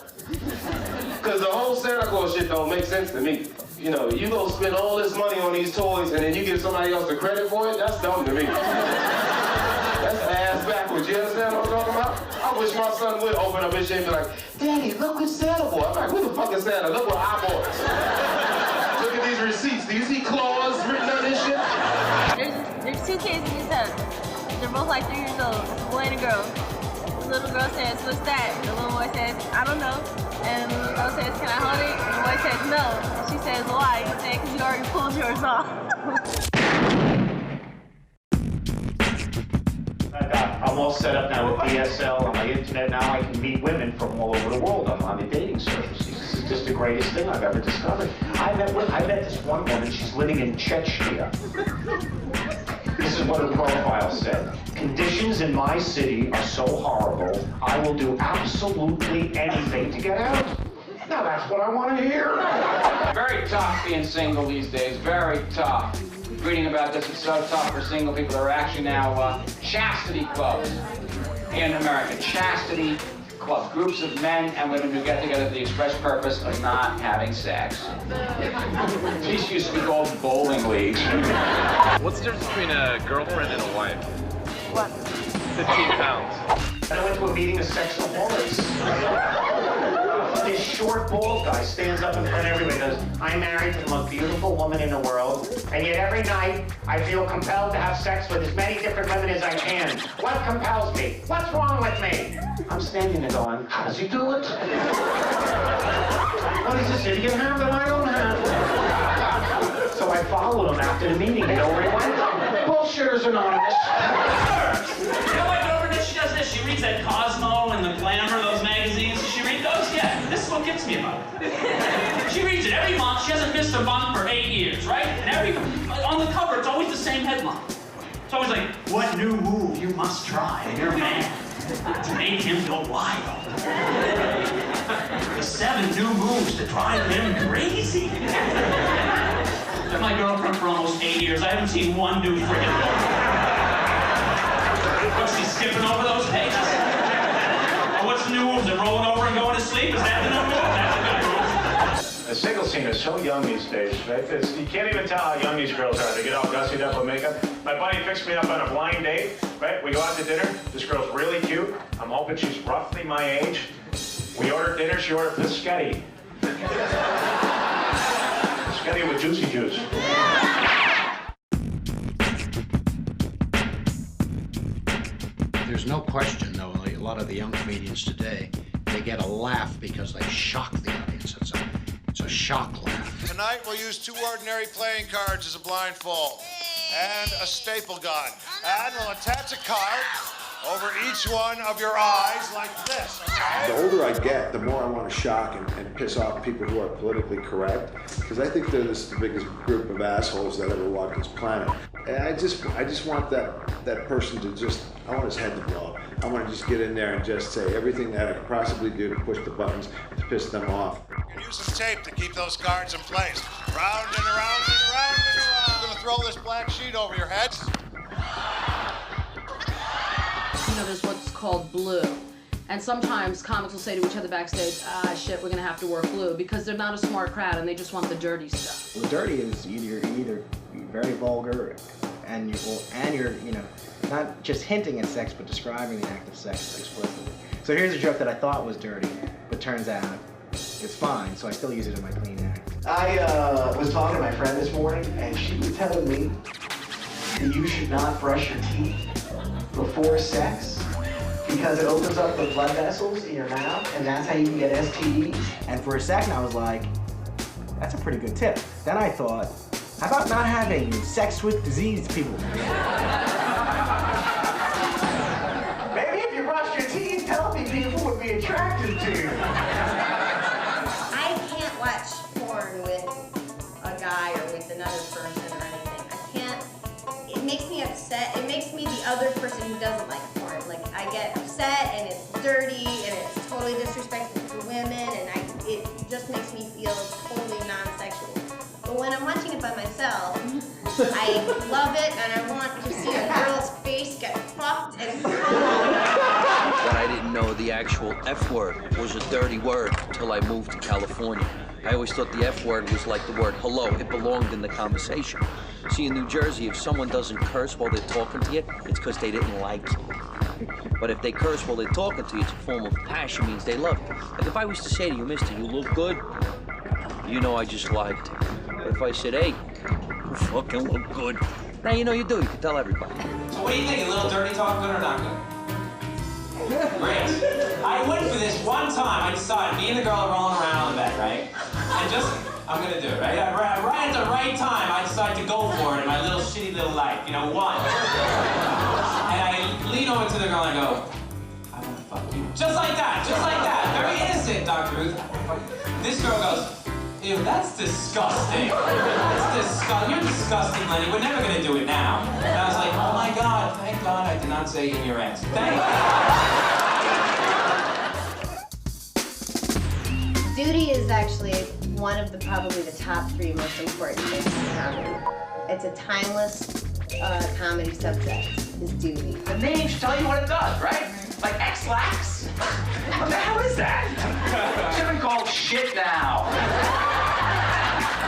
S17: Because the whole Santa Claus shit don't make sense to me. You know, you gonna spend all this money on these toys and then you give somebody else the credit for it? That's dumb to me. That's ass backwards. You understand what I'm talking about? I wish my son would open up his shit and be like, Daddy, look what Santa bought. I'm like, who the fuck is Santa? Look what I bought. Look at these receipts. Do you see claws written on this shit?
S7: There's two kids in this house. They're both like 3 years old. It's a boy and a girl. The little girl says, what's that? The little boy says, I don't know. And the little girl says, can I hold it? And the boy says, no. And she says, why? He said, because you already pulled yours off.
S1: I'm all set up now with DSL on my internet. Now I can meet women from all over the world. I'm on the dating services. This is just the greatest thing I've ever discovered. I met this one woman. She's living in Chechnya. This is what her profile said. Conditions in my city are so horrible, I will do absolutely anything to get out. Now that's what I want to hear.
S25: Very tough being single these days, very tough. Reading about this, it's so tough for single people. There are actually now chastity clubs in America. Chastity clubs, groups of men and women who get together for the express purpose of not having sex. These used to be called bowling leagues.
S8: What's the difference between a girlfriend and a wife?
S7: What?
S8: 15 pounds.
S1: And I went to a meeting of sexaholics. This short, bald guy stands up in front of everybody and goes, I'm married to the most beautiful woman in the world, and yet every night I feel compelled to have sex with as many different women as I can. What compels me? What's wrong with me? I'm standing there going, how does he do it? What is this idiot have that I don't have? So I followed him after the meeting. You know where he went? Bullshitters Anonymous.
S14: You know what Dover does? She does this. She reads that Cosmo and the Glamour, those magazines. She reads those? Yeah. This is what gets me about it. She reads it every month. She hasn't missed a month for 8 years, right? And on the cover, it's always the same headline. It's always like, what new move you must try in your man to make him go wild. The 7 new moves to drive him crazy. Been my girlfriend for almost 8 years. I haven't seen one new friggin' book. What's she skipping over those pages? Or what's the new moves? They're rolling over and going to sleep? Is that the new move? That's a good move.
S1: The single scene is so young these days, right? You can't even tell how young these girls are. They get all gussied up with makeup. My buddy fixed me up on a blind date, right? We go out to dinner. This girl's really cute. I'm hoping she's roughly my age. We ordered dinner. She ordered biscotti. Biscotti with juicy juice.
S9: There's no question, though, a lot of the young comedians today, they get a laugh because they shock the audience. It's a shock laugh.
S11: Tonight we'll use 2 ordinary playing cards as a blindfold and a staple gun. And we'll attach a card over each one of your eyes like this, okay?
S24: The older I get, the more I want to shock and piss off people who are politically correct, because I think they're the biggest group of assholes that ever walked this planet. And I just want that person to I want his head to blow. I want to just get in there and just say everything that I could possibly do to push the buttons to piss them off.
S11: You can use some tape to keep those cards in place. Round and around and around and around. I'm gonna throw this black sheet over your heads.
S10: You know, there's what's called blue. And sometimes comics will say to each other backstage, shit, we're gonna have to work blue, because they're not a smart crowd and they just want the dirty stuff.
S19: Well, dirty is either very vulgar and you're not just hinting at sex, but describing the act of sex explicitly. So here's a joke that I thought was dirty, but turns out it's fine, so I still use it in my clean act.
S1: I was talking to my friend this morning, and she was telling me that you should not brush your teeth before sex because it opens up the blood vessels in your mouth, and that's how you can get STDs.
S19: And for a second I was like, that's a pretty good tip. Then I thought, how about not having sex with diseased people?
S1: Maybe if you brushed your teeth, healthy people would be attracted to you.
S18: I can't watch porn with a guy or with another person or anything. I can't. It makes me upset. It makes me the other person who doesn't like porn. Like, I get upset and it's dirty and it's totally disrespectful to women, and it just makes me feel I love it, and I want to see a girl's face get fucked and
S6: But I didn't know the actual F word was a dirty word until I moved to California. I always thought the F word was like the word hello. It belonged in the conversation. See, in New Jersey, if someone doesn't curse while they're talking to you, it's because they didn't like you. But if they curse while they're talking to you, it's a form of passion, means they love you. Like if I was to say to you, mister, you look good, you know I just lied to you. But if I said, hey, you fucking look good, now you know you do. You can tell everybody.
S4: So what do you think? A little dirty talk, good or not good? Great. I went for this one time. I decided, me and the girl are rolling around on the bed, right? And I'm gonna do it, right? Right at the right time, I decided to go for it in my little shitty little life, you know, one. And I lean over to the girl and I go, I wanna fuck you. Just like that, very innocent, Dr. Ruth. This girl goes, ew, that's disgusting. That's disgusting. You're disgusting, Lenny. We're never gonna do it now. And I was like, oh my God, thank God I did not say in your ass. Thank God.
S18: Duty is actually one of probably the top 3 most important things in comedy. It's a timeless comedy subject, is duty.
S14: The name should tell you what it does, right? Like X-Lax? What the hell is that? It should have been called shit now.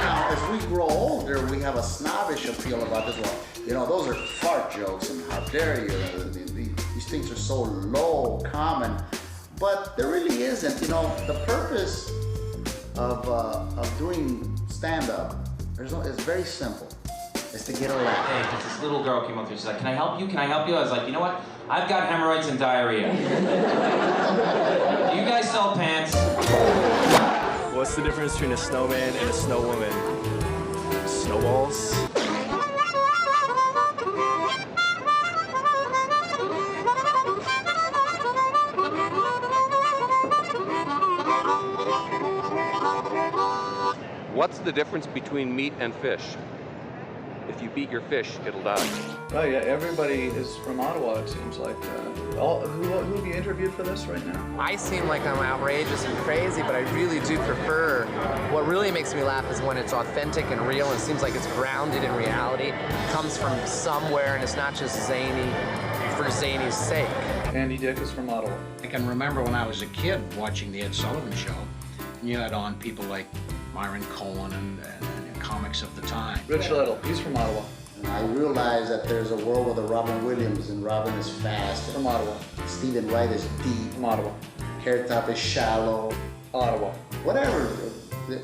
S22: Now, as we grow older, we have a snobbish appeal about this one. You know, those are fart jokes, and how dare you? These things are so low, common, but there really isn't. You know, the purpose of doing stand-up is very simple. It's to get a laugh.
S4: Hey, because this little girl came up to me, she's like, can I help you? Can I help you? I was like, you know what? I've got hemorrhoids and diarrhea. Do you guys sell pants?
S12: What's the difference between a snowman and a snow woman? Snowballs?
S8: What's the difference between meat and fish? If you beat your fish, it'll die.
S3: Oh yeah, everybody is from Ottawa, it seems like. Who have you interviewed for this right now?
S13: I seem like I'm outrageous and crazy, but I really do prefer, what really makes me laugh is when it's authentic and real and seems like it's grounded in reality, comes from somewhere and it's not just zany for zany's sake.
S3: Andy Dick is from Ottawa.
S9: I can remember when I was a kid watching the Ed Sullivan Show, and you had on people like Myron Cohen and comics of the time.
S3: Rich Little, he's from Ottawa.
S22: I realize that there's a world with a Robin Williams, and Robin is fast.
S3: From Ottawa.
S22: Stephen Wright is deep.
S3: From Ottawa.
S22: Carrot Top is shallow.
S3: Ottawa.
S22: Whatever,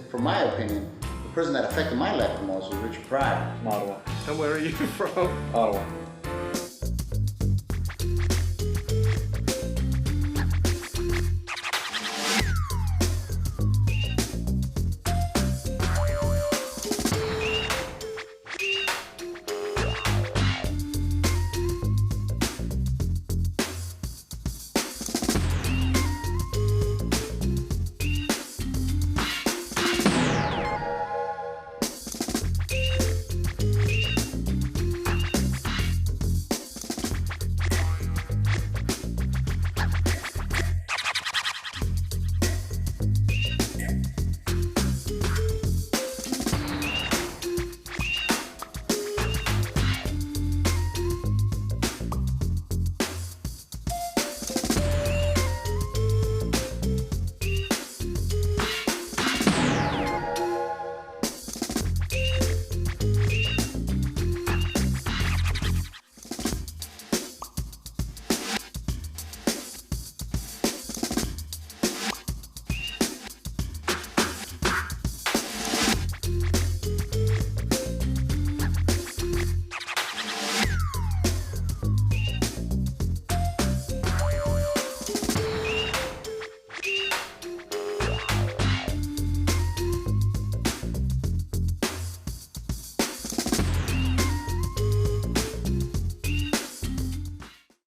S22: from my opinion, the person that affected my life the most was Richard Pryor.
S3: From Ottawa.
S12: And where are you from?
S3: Ottawa.